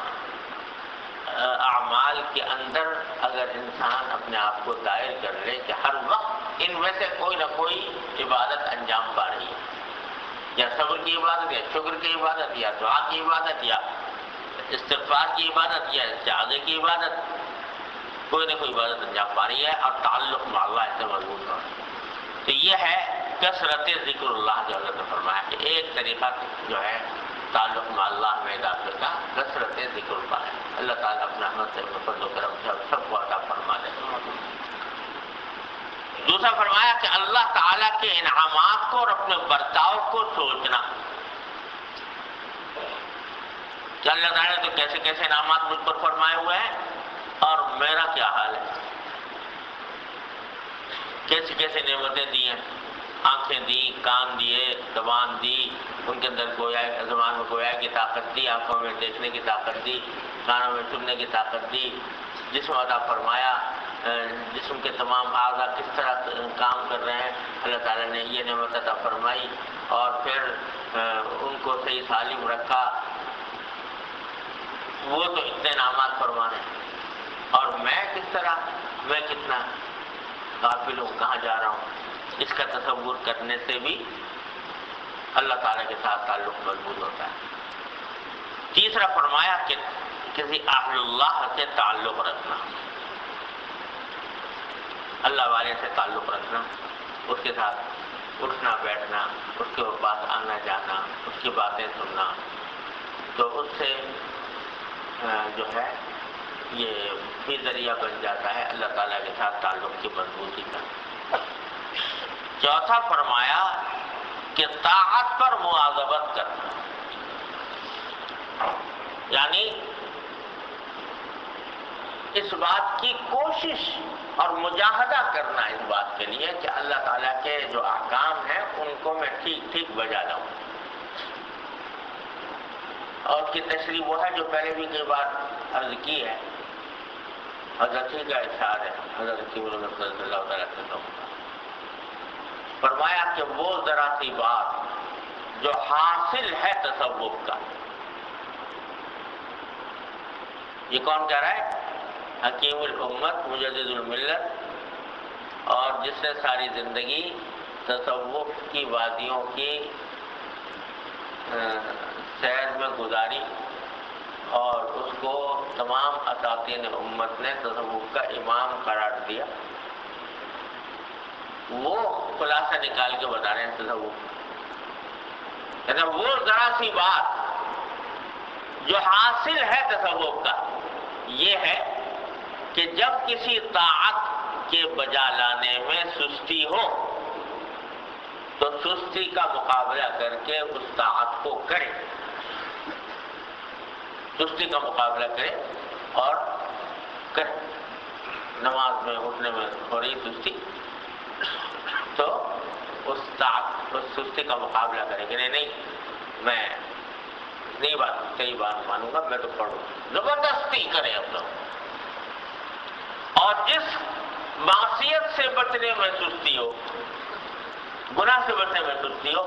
اعمال کے اندر اگر انسان اپنے آپ کو دائر کر لے کہ ہر وقت ان میں سے کوئی نہ کوئی عبادت انجام پا رہی ہے، یا صبر کی عبادت، یا شکر کی عبادت، یا دعا کی عبادت، یا استغفار کی عبادت، یا استعاذہ کی عبادت، کوئی نہ کوئی عبادت انجام پا رہی ہے اور تعلق مع اللہ سے مضبوط ہو. تو یہ ہے کثرت ذکر اللہ، جو حضرت نے فرمایا کہ ایک طریقہ جو ہے تعلق مع اللہ میں داخل کا کثرت ذکر کا ہے. اللہ تعالیٰ اپنے رحمت سے فضل و کرم سے سب کو عطا فرما دے. دوسرا فرمایا کہ اللہ تعالیٰ کے انعامات کو اور اپنے برتاؤ کو سوچنا کہ اللہ تعالیٰ نے تو کیسے کیسے انعامات مجھ پر فرمائے ہوئے ہیں اور میرا کیا حال ہے، کیسی کیسے نعمتیں دی ہیں آنکھیں دی، کان دیے، زبان دی، ان کے اندر زبان میں گویا کی طاقت دی، آنکھوں میں دیکھنے کی طاقت دی، کانوں میں سننے کی طاقت دی، جسم عطا فرمایا، جسم کے تمام اعضاء کس طرح کام کر رہے ہیں اللہ تعالیٰ نے یہ نعمت عطا فرمائی، اور پھر ان کو صحیح سالم رکھا. وہ تو اتنے انعامات فرمانے، اور میں کس طرح، میں کتنا غافل ہوں، کہاں جا رہا ہوں، اس کا تصور کرنے سے بھی اللہ تعالیٰ کے ساتھ تعلق مضبوط ہوتا ہے. تیسرا فرمایا کہ کسی اہل اللہ سے تعلق رکھنا، اللہ والے سے تعلق رکھنا، اس کے ساتھ اٹھنا بیٹھنا، اس کے پاس آنا جانا، اس کی باتیں سننا، تو اس سے جو ہے یہ بھی ذریعہ بن جاتا ہے اللہ تعالیٰ کے ساتھ تعلق کی مضبوطی کا. چوتھا فرمایا کہ طاعت پر مواظبت کرنا، یعنی اس بات کی کوشش اور مجاہدہ کرنا اس بات کے لیے کہ اللہ تعالیٰ کے جو احکام ہیں ان کو میں ٹھیک ٹھیک بجا لاؤں. اور اس کی تشریح وہ ہے جو پہلے بھی کئی بار عرض کی ہے، حضرت کا ارشاد ہے، حضرت صلی اللہ تعالیٰ وسلم فرمایا کہ وہ ذرا سی بات جو حاصل ہے تصوف کا، یہ کون کہہ رہا ہے؟ حکیم الامت مجدد الملت، اور جس نے ساری زندگی تصوف کی وادیوں کی سیر میں گزاری اور اس کو تمام اساتین امت نے تصوف کا امام قرار دیا. وہ خلاصہ نکال کے بتا رہے ہیں تصوف، یعنی وہ ذرا سی بات جو حاصل ہے تصوف کا یہ ہے کہ جب کسی طاعت کے بجا لانے میں سستی ہو تو سستی کا مقابلہ کر کے اس طاعت کو کرے، سستی کا مقابلہ کرے اور کرے. نماز میں اٹھنے میں ہو رہی سستی تو اس سستی کا مقابلہ کرے کہ نہیں میں صحیح بات مانوں گا، میں تو پڑھوں، زبردستی کرے اپنا. اور جس معصیت سے بچنے میں سستی ہو، گناہ سے بچنے میں سستی ہو،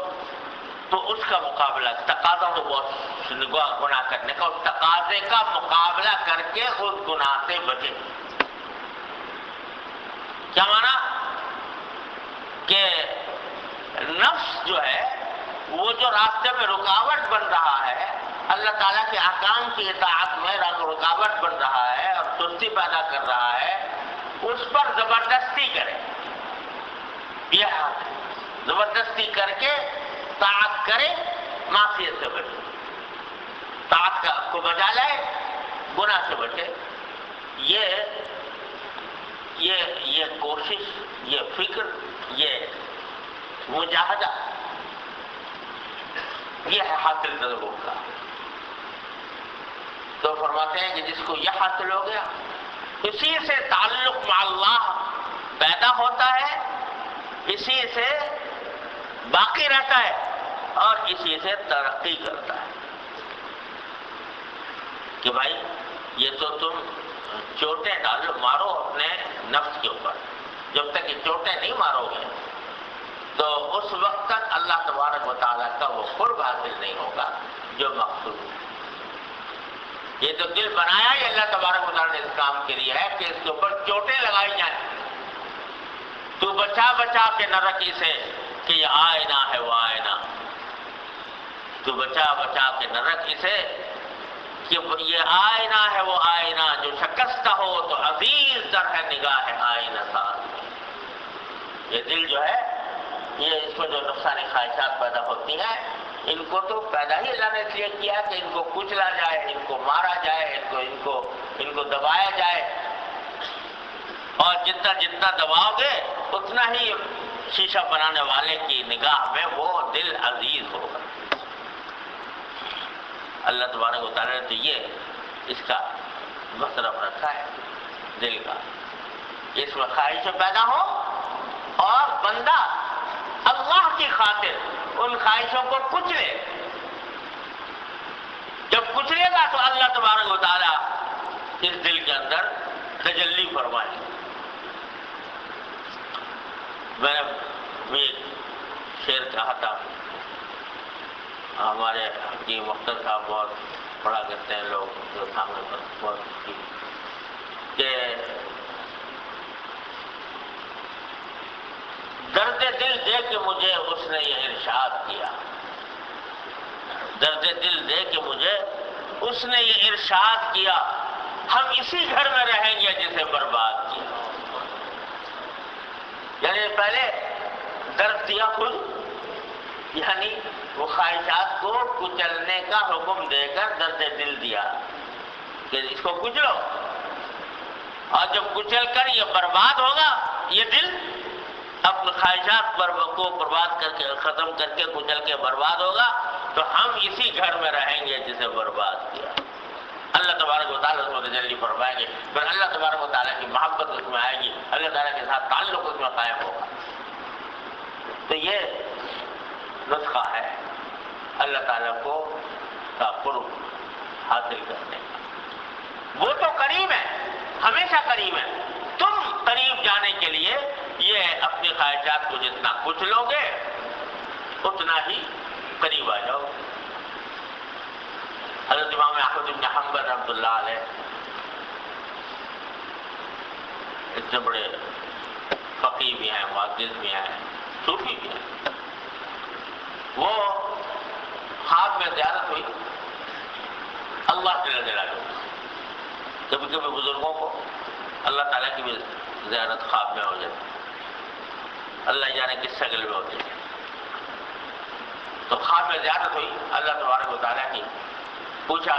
تو اس کا مقابلہ تقاضا ہو بہت گناہ کرنے کا، اس تقاضے کا مقابلہ کر کے اس گناہ سے بچے. کیا مانا؟ کہ نفس جو ہے وہ جو راستے میں رکاوٹ بن رہا ہے، اللہ تعالیٰ کے احکام کی اطاعت میں رکاوٹ بن رہا ہے اور سستی پیدا کر رہا ہے، اس پر زبردستی کرے. یہ زبردستی کر کے طاعت کرے، معصیت سے بچے، طاعت کو بجا لائے، گناہ سے بچے. یہ کوشش، یہ فکر، یہ مجاہدہ، یہ ہے حاصل تصوف کا. تو فرماتے ہیں کہ جس کو یہ حاصل ہو گیا اسی سے تعلق مع اللہ پیدا ہوتا ہے، اسی سے باقی رہتا ہے اور اسی سے ترقی کرتا ہے. کہ بھائی یہ تو تم چوٹیں مارو اپنے نفس کے اوپر، جب تک یہ چوٹیں نہیں مارو گے تو اس وقت تک اللہ تبارک و تعالیٰ کا وہ قرب حاصل نہیں ہوگا جو مقصود ہے. یہ تو دل بنایا ہی اللہ تبارک و تعالیٰ نے اس کام کے لیے ہے کہ اس کے اوپر چوٹیں لگائی جائیں. تو بچا کے نہ رکھی سے کہ یہ آئینہ ہے وہ آئینہ، تو بچا کے نہ رکھ اسے کہ یہ آئینہ ہے وہ آئینہ جو شکستہ ہو تو عزیز در ہے نگاہ ہے آئینہ ساز. یہ دل جو ہے یہ اس میں جو نقصانی خواہشات پیدا ہوتی ہیں ان کو تو پیدا ہی اللہ نے اس لیے کیا کہ ان کو کچلا جائے، ان کو مارا جائے، ان کو دبایا جائے. اور جتنا دباؤ گے اتنا ہی شیشہ بنانے والے کی نگاہ میں وہ دل عزیز ہوگا. اللہ تبارک و تعالیٰ نے تو یہ اس کا مصرف رکھا ہے دل کا، اس میں خواہشیں پیدا ہو اور بندہ اللہ کی خاطر ان خواہشوں کو کچلے. جب کچلے گا تو اللہ تبارک و تعالیٰ اس دل کے اندر تجلی فرمائے. میں نے بھی ایک شعر کہا تھا، ہمارے حکیم مختار صاحب بہت پڑھا کرتے ہیں، لوگ جو سامنے پر بہت کہ درد دل دے کے مجھے اس نے یہ ارشاد کیا، درد دل دے کے مجھے اس نے یہ ارشاد کیا، ہم اسی گھر میں رہیں گے جسے برباد کیا. یعنی پہلے درد دیا خود، یعنی وہ خواہشات کو کچلنے کا حکم دے کر درد دل دیا کہ اس کو کچلو، اور جب کچل کر یہ برباد ہوگا، یہ دل اپنے خواہشات کو برباد کر کے ختم کر کے کچل کے برباد ہوگا، تو ہم اسی گھر میں رہیں گے جسے برباد کیا. اللہ تبارک و تعالیٰ اس کو تجلی فرمائیں گے، پھر اللہ تبارک و تعالیٰ کی محبت اس میں آئے گی، اللہ تعالیٰ کے ساتھ تعلق اس میں قائم ہوگا. تو یہ نسخہ ہے اللہ تعالیٰ کو کا قرب حاصل کرنے کا. وہ تو قریب ہے، ہمیشہ قریب ہے. تم قریب جانے کے لیے یہ اپنی خواہشات کو جتنا کچلو گے اتنا ہی قریب آ جاؤ. حضرت امام احمد بن حنبل رحمۃ اللہ علیہ اتنے بڑے فقیہ بھی ہیں، محدث بھی ہیں، صوفی بھی ہیں. وہ خواب میں زیارت ہوئی اللہ جل جلالہ. کبھی کبھی بزرگوں کو اللہ تعالیٰ کی بھی زیارت خواب میں ہو جاتی، اللہ جانے کس شکل میں ہوتی ہے. تو خواب میں زیارت ہوئی اللہ تبارک و تعالیٰ کی. پوچھا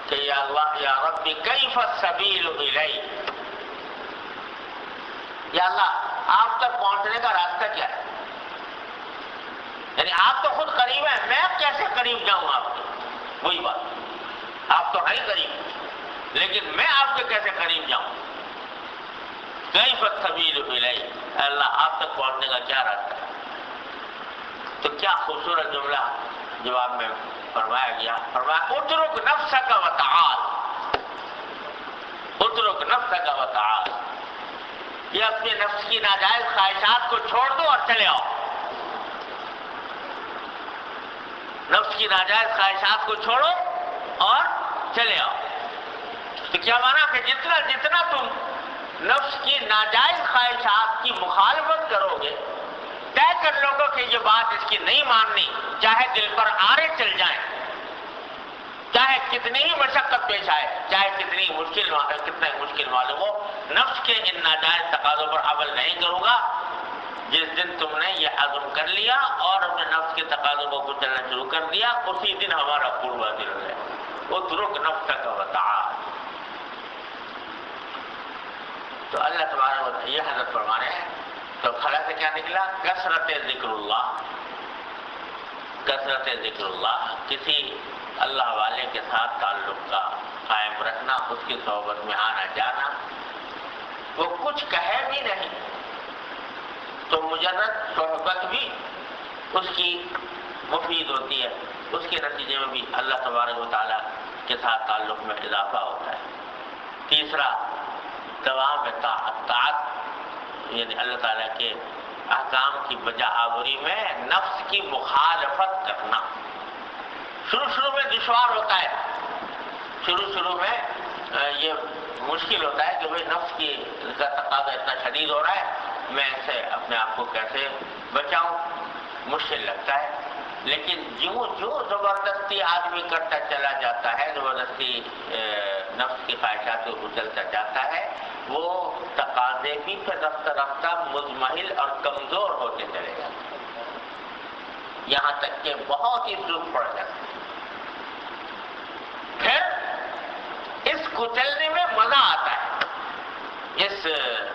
کہ یا اللہ یا رب کیف السبیل الی، یا اللہ آپ تک پہنچنے کا راستہ کیا ہے؟ یعنی آپ تو خود قریب ہیں، میں کیسے قریب جاؤں آپ کے؟ وہی بات، آپ تو ہیں قریب، لیکن میں آپ کے کیسے قریب جاؤں؟ کیف السبیل الی، اللہ آپ تک پہنچنے کا کیا راستہ ہے؟ تو کیا خوبصورت جملہ جواب میں فرمایا گیا. فرمایا اترک نفسک وتعال، اترک نفسک وتعال، یہ اپنے نفس کی ناجائز خواہشات کو چھوڑ دو اور چلے آؤ. نفس کی ناجائز خواہشات کو چھوڑو اور چلے آؤ. تو کیا مانا کہ جتنا جتنا تم نفس کی ناجائز خواہشات کی مخالفت کرو گے، طے کر لو گے کہ یہ بات اس کی نہیں ماننی، چاہے دل پر آرے چل جائیں، چاہے کتنی ہی مشقت پیش آئے، چاہے کتنی مشکل معلوم ہو، نفس کے ان ناجائز تقاضوں پر عمل نہیں کروں گا. جس دن تم نے یہ عزم کر لیا اور اپنے نفس کے تقاضوں کو کچلنا شروع کر دیا، اسی دن ہمارا قرب دل ہے. اترک نفسک وتعال. تو اللہ تبارک و تعالیٰ یہ حضرت فرمانے ہیں. تو خلا سے کیا نکلا؟ کثرت ذکر اللہ، کثرت ذکر اللہ، کسی اللہ والے کے ساتھ تعلق کا قائم رکھنا، اس کی صحبت میں آنا جانا. وہ کچھ کہے بھی نہیں تو مجرد صحبت بھی اس کی مفید ہوتی ہے، اس کے نتیجے میں بھی اللہ تبارک و تعالیٰ کے ساتھ تعلق میں اضافہ ہوتا ہے. تیسرا دوام طاعت، یعنی اللہ تعالیٰ کے احکام کی بجا آوری میں نفس کی مخالفت کرنا. شروع میں دشوار ہوتا ہے، شروع میں یہ مشکل ہوتا ہے کہ بھئی نفس کی کا تقاضا اتنا شدید ہو رہا ہے، میں اس سے اپنے آپ کو کیسے بچاؤں، مشکل لگتا ہے. لیکن جو زبردستی آدمی کرتا چلا جاتا ہے، زبردستی نفس کی خواہشات کو کچلتا جاتا ہے، وہ تقاضے بھی پھر رفتہ رفتہ مزمحل اور کمزور ہوتے چلے جاتے ہیں، یہاں تک کہ بہت ہی ضرورت پڑ جاتی ہے. پھر اس کچلنے میں مزہ آتا ہے، اس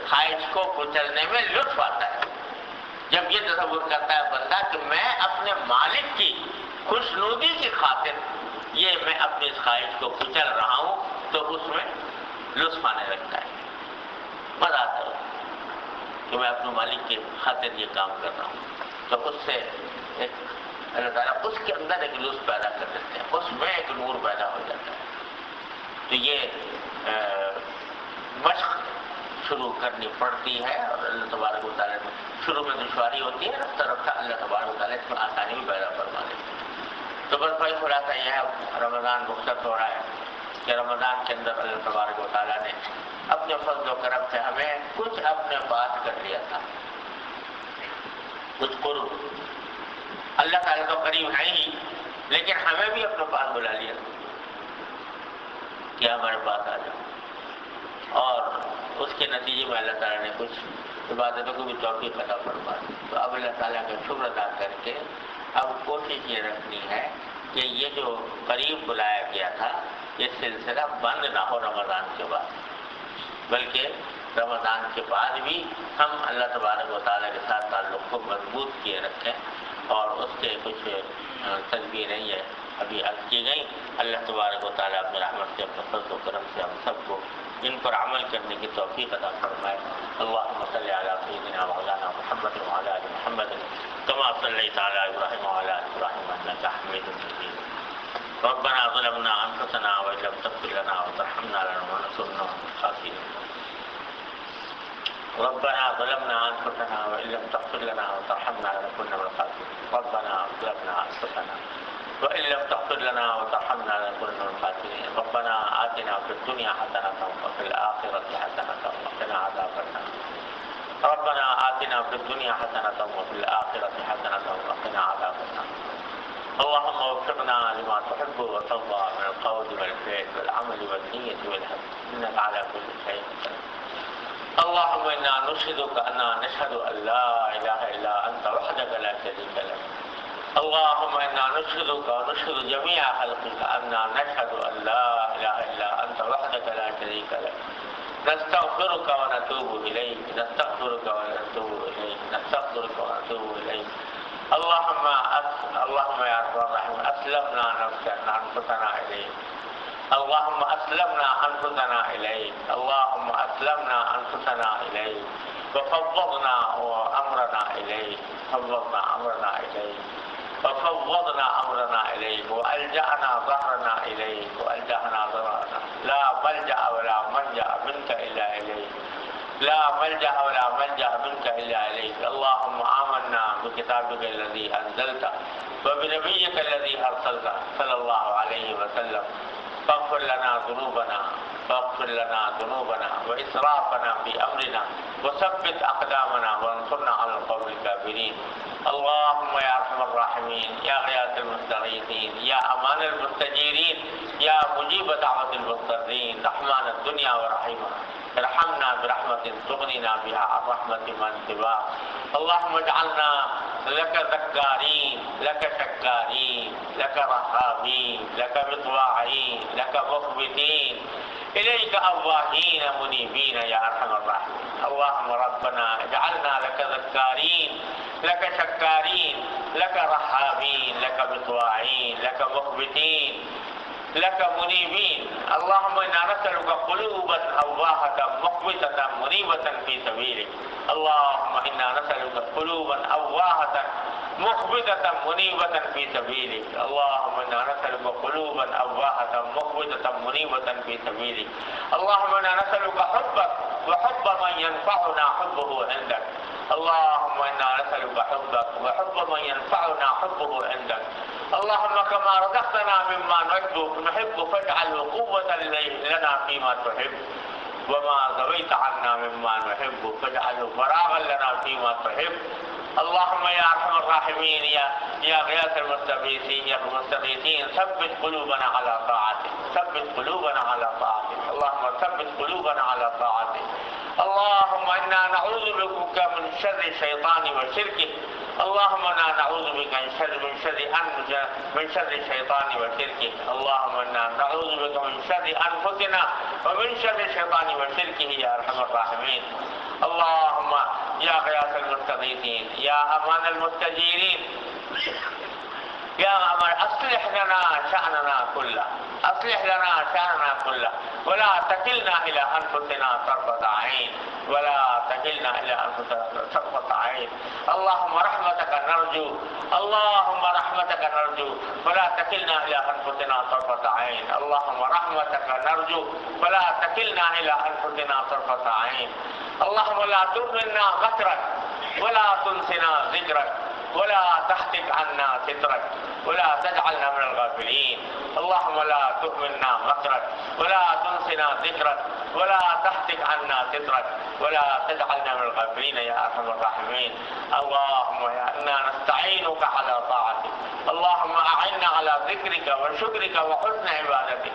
خواہش کو کچلنے میں لطف آتا ہے. جب یہ تصور کرتا ہے بندہ کہ میں اپنے مالک کی خوشنودی کی خاطر یہ میں اپنی اس خواہش کو کچل رہا ہوں، تو اس میں لطف آنے لگتا ہے، مزہ آتا ہے. کہ میں اپنے مالک کے خاطر یہ کام کر رہا ہوں، تو اس سے ایک اللہ تعالیٰ اس کے اندر ایک لطف پیدا کر دیتے ہیں، اس میں ایک نور پیدا ہو جاتا ہے۔ تو یہ مشق شروع کرنی پڑتی ہے، اور اللہ تبارک و تعالیٰ نے شروع میں دشواری ہوتی ہے، رفتہ رفتہ اللہ تبارک و تعالیٰ اس میں آسانی بھی پیدا فرما دیتے ہیں۔ تو بس بھائی خلاصہ یہ ہے، رمضان رخصت ہو رہا ہے کہ رمضان کے اندر اللہ تبارک و تعالیٰ نے اپنے فضل و کرم سے ہمیں کچھ اپنے پاس کر لیا تھا، کچھ قرب۔ اللہ تعالیٰ تو قریب ہے ہی، لیکن ہمیں بھی اپنے پاس بلا لیا کہ ہمارے پاس آ جاؤ، اور اس کے نتیجے میں اللہ تعالیٰ نے کچھ عبادتوں کو بھی توفیق عطا فرما دی۔ تو اب اللہ تعالیٰ کا شکر ادا کر کے اب کوشش یہ رکھنی ہے کہ یہ جو قریب بلایا گیا تھا یہ سلسلہ بند نہ ہو رمضان کے بعد، بلکہ رمضان کے بعد بھی ہم اللہ تبارک و تعالیٰ کے ساتھ تعلق کو مضبوط کیے رکھیں، اور اس کے کچھ تدبیریں یہ ابھی عرض کی گئیں۔ اللہ تبارک و تعالیٰ اپنے رحمت سے، اپنے فضل و کرم سے ہم سب کو ان پر عمل کرنے کی توفیق عطا فرمائے۔ اللہم صلی علی سیدنا مولانا محمد وعلی آل محمد کما صلیت علی ابراہیم وعلی آل ابراہیم انک حمید مجید۔ ربنا ظلمنا انفسنا وان لم تغفر لنا وترحمنا لنكونن من الخاسرین۔ ربنا ظلمنا انفسنا وان لم تغفر لنا وترحمنا لنكونن من الخاسرين۔ ربنا ظلمنا انفسنا وان لم تغفر لنا وترحمنا لنكونن من الخاسرين۔ ربنا آتنا في الدنيا حسنة وفي الآخرة حسنة وقنا عذاب النار۔ ربنا آتنا في الدنيا حسنة وفي الآخرة حسنة وقنا عذاب النار۔ اللهم وفقنا لما تحب وترضى من القول والفعل والعمل والنية والحسن، إنك على كل شيء قدير۔ اللهم إنا نشهدك أننا نشهد أن لا إله إلا أنت وحدك لا شريك لك۔ اللهم إنا نشهدك ونشهد جميع خلقك أننا نشهد أن لا إله إلا أنت وحدك لا شريك لك۔ نستغفرك ونتوب إليك، نستغفرك ونتوب إليك، نستغفرك ونتوب إليك۔ اللهم يا رب الرحيم أسلمنا أنفسنا إليك، اللهم أسلمنا أنفسنا إليك، اللهم أسلمنا أنفسنا إليك، وفوضنا أمرنا إليك، فوضنا أمرنا إليك، وفوضنا أمرنا إليك، وألجأنا ظهرنا إليك، وألجأنا ظهرنا، لا ملجأ ولا منجأ منك إلا إليك، لا ملجأ ولا منجأ منك إلا إليك۔ اللهم آمنا بكتابك الذي أنزلت وبنبيك الذي أرسلت صلى الله عليه وسلم، فاغفر لنا ذنوبنا وإسرافنا في أمرنا وثبت أقدامنا وانصرنا على القوم الكافرين۔ اللهم يا أرحم الراحمين، يا غياث المستغيثين، يا أمان المستجيرين، يا مجيب دعوة المضطرين، رحمن الدنيا ورحيمها، ارحمنا برحمة تغنينا بها عن رحمة من سواك۔ اللهم اجعلنا لك ذكارين، لك شكارين، لك رهابين، لك مطواعين، لك مخبتين، إليك أواهين منيبين يا أرحم الراحمين۔ اللهم ربنا اجعلنا لك ذكارين، لك شكارين، لك رهابين، لك مطواعين، لك مخبتين، لك منيبين۔ اللهم إنا نسألك قلوبا أواهة مخبتة منيبة في سبيلك۔ اللهم إنا نسألك قلوبا أواهة مخبتة منيبة في سبيلك۔ اللهم إنا نسألك قلوبا أواهة مخبتة منيبة في سبيلك۔ اللهم إنا نسألك حبك وحب من ينفعنا حبه عندك۔ اللهم إنا نسألك حبك وحب من ينفعنا حبه عندك۔ اللهم كما رزقتنا مما نحب فاجعله قوة لنا فيما تحب، وما زويت عنا مما نحب فاجعله فراغا لنا فيما تحب۔ اللهم يا أرحم الراحمين، يا غياث المستغيثين، ثبت قلوبنا على طاعتك، ثبت قلوبنا على طاعتك، اللهم ثبت قلوبنا على طاعتك۔ اللهم إنا نعوذ بك من شر الشيطان وشركه، اللهم إنا نعوذ بك من شر الشيطان وشركه، اللهم إنا نعوذ بك من شر أنفسنا ومن شر الشيطان وشركه يا أرحم الراحمين۔ اللهم يا غياث المستغيثين، يا أمان المستجيرين، یا ہمارے اصلح لنا شأننا کلہ، اصلح لنا شأننا کلہ ولا تکلنا الی انفسنا طرفۃ عین ولا تکلنا الی انفسنا طرفۃ عین اللهم رحمتک نرجو، اللهم رحمتک نرجو ولا تکلنا الی انفسنا طرفۃ عین اللهم رحمتک نرجو ولا تکلنا الی انفسنا طرفۃ عین اللهم لا تهملنا غترا ولا تنسنا ذکرا ولا تحتك عنا سترك ولا تجعلنا من الغافلين اللهم لا تهملنا غترك ولا تنسنا ذكرك ولا تحتك عنا سترك ولا تجعلنا من الغافلين يا ارحم الراحمين اللهم انا نستعينك على طاعتك اللهم اعنا على ذكرك وشكرك وحسن عبادتك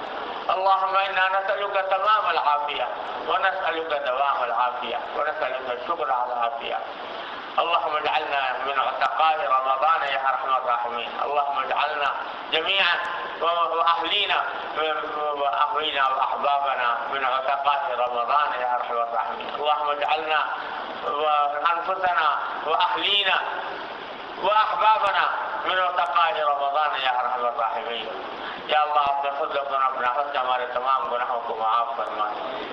اللهم انا نسألك تمام العافية ونسألك دوام العافية ونسألك الشكر على العافية اللهم اجعلنا من عتقاء رمضان يا ارحم الراحمين اللهم اجعلنا جميعا واهلينا واحبابنا من عتقاء رمضان يا ارحم الراحمين اللهم اجعلنا وانفسنا واهلينا واحبابنا من عتقاء رمضان یا ارحم الراحمین یا اللہ اپنے فضل و کرم اپنے حسن ہمارے تمام گناہوں کو معاف فرما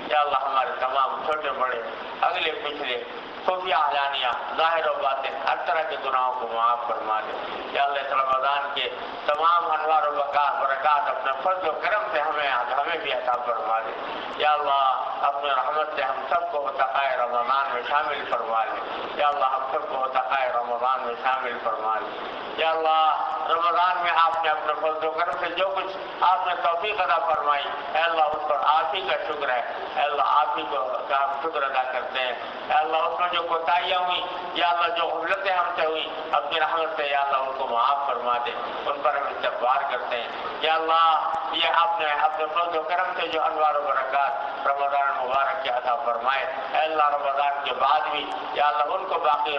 یا اللہ ہمارے تمام چھوٹے بڑے اگلے پچھلے خفیہ اعلانیہ ظاہر و باطن ہر طرح کے گناہوں کو معاف فرما دے یا اللہ اس رمضان کے تمام انوار و برکات اپنے فضل و کرم سے ہمیں بھی عطا فرما دے یا اللہ اپنے رحمت سے ہم سب کو عتقائے رمضان میں شامل فرما لے یا اللہ ہم سب کو عتقائے رمضان میں شامل فرما لے یا اللہ رمضان میں آپ نے اپنے فضل و کرم سے جو کچھ آپ نے توفیق عطا فرمائی اے اللہ اس پر آپ ہی کا شکر ہے اے اللہ آپ ہی کا ہم شکر ادا کرتے ہیں اے اللہ اس میں جو کوتاہیاں ہوئی یا اللہ جو غفلتیں ہم سے ہوئی اپنی رحمت سے یا اللہ ان کو معاف فرما دے ان پر ہم استغفار کرتے ہیں یا اللہ یہ آپ نے اپنے فضل و کرم سے جو انوار و برکات رمضان مبارک کے عطا فرمائے اے اللہ رمضان کے بعد بھی یا اللہ ان کو باقی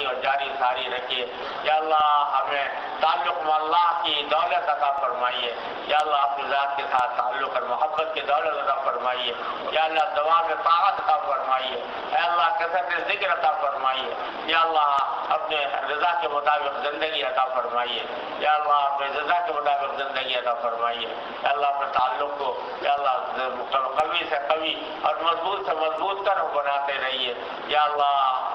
اور جاری ساری رکھیے یا اللہ ہمیں تعلق میں اللہ کی دولت عطا فرمائیے یا اللہ اپنی ذات کے ساتھ تعلق اور محبت کی دولت عطا فرمائیے یا اللہ دوام طاعت عطا فرمائیے اے اللہ کثرت ذکر عطا فرمائیے یا اللہ اپنے رضا کے مطابق زندگی عطا فرمائیے یا اللہ اپنے رضا کے مطابق زندگی عطا فرمائیے یا اللہ اپنے تعلق کو یا اللہ قوی سے قوی اور مضبوط سے مضبوط کر بناتے رہیے یا اللہ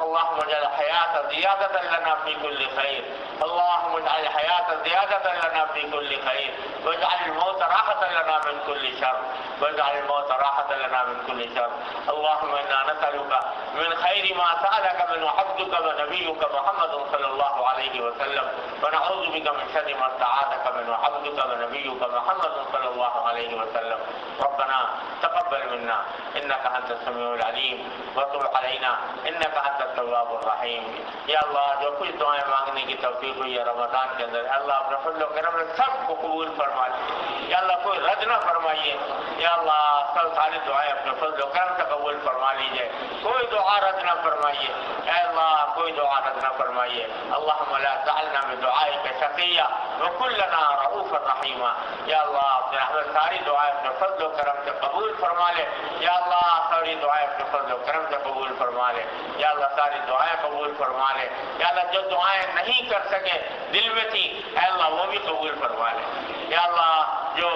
اللهم اجعل الحياة زيادة لنا في كل خير اللهم اجعل الحياة زيادة لنا في كل خير واجعل الموت راحة لنا من كل شر واجعل الموت راحة لنا من كل شر اللهم إنا نسألك من خير ما سألك منه عبدك ونبيك محمد صلى الله عليه وسلم ونعوذ بك من شر ما استعاذك منه عبدك ونبيك محمد صلى الله عليه وسلم ربنا تقبل منا إنك أنت السميع العليم وتب علينا إنك أنت التواب الرحیم یا اللہ جو کچھ دعائیں مانگنے کی توفیق ہوئی ہے رمضان کے اندر اللہ اپنے فضل و کرم سب کو قبول فرما لیجیے یا اللہ کوئی رد نہ فرمائیے یا اللہ سب ساری دعائیں اپنے فضل و کرم سے قبول فرما لیجیے کوئی دعا رد نہ فرمائیے اے اللہ کوئی دعا رد نہ فرمائیے اللہم لا تجعلنا من دعائک شقیہ وکن لنا رؤوفا رحیما یا اللہ اپنے رحمت ساری دعائیں اپنے فضل و کرم سے قبول فرما لے یا اللہ ساری دعائیں اپنے فضل و کرم سے قبول فرما لے یا اللہ ساری دعائیں قبول فرما لے یا اللہ جو دعائیں نہیں کر سکے دل میں تھی اے اللہ وہ بھی قبول فرما لے یا اللہ جو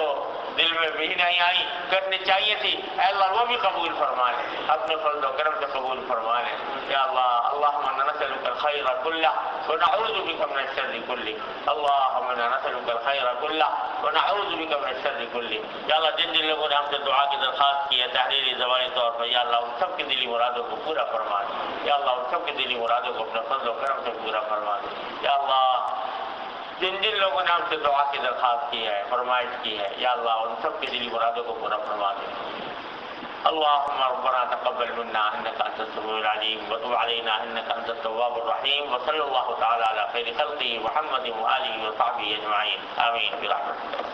دل میں بھی نہیں آئی کرنی چاہیے تھی اے اللہ وہ بھی قبول فرما لے اپنے فضل و کرم سے قبول فرما لے یا اللہ اللہم انا نسألک الخیر کلہ ونعوذ بک من الشر کلہ اللہم انا نسألک الخیر کلہ ونعوذ بک من الشر کلہ یا اللہ جن جن لوگوں نے ہم سے دعا کی درخواست کی ہے تحریری زبانی طور پر یا اللہ ان سب کی دلی مرادوں کو پورا فرما دے یا اللہ ان سب کی دلی مرادوں کو اپنے فضل و کرم سے پورا فرما دے یا اللہ جن جن لوگوں نے ہم سے دعا کی درخواست کی ہے فرمائش کی ہے یا اللہ ان سب کی دلی مرادوں کو پورا فرما دے اللهم ربنا تقبل منا انك انت السميع العليم وتب علينا انك انت التواب الرحيم وصلى الله تعالى على خير خلقه محمد واله وصحبه اجمعين امين برحمتك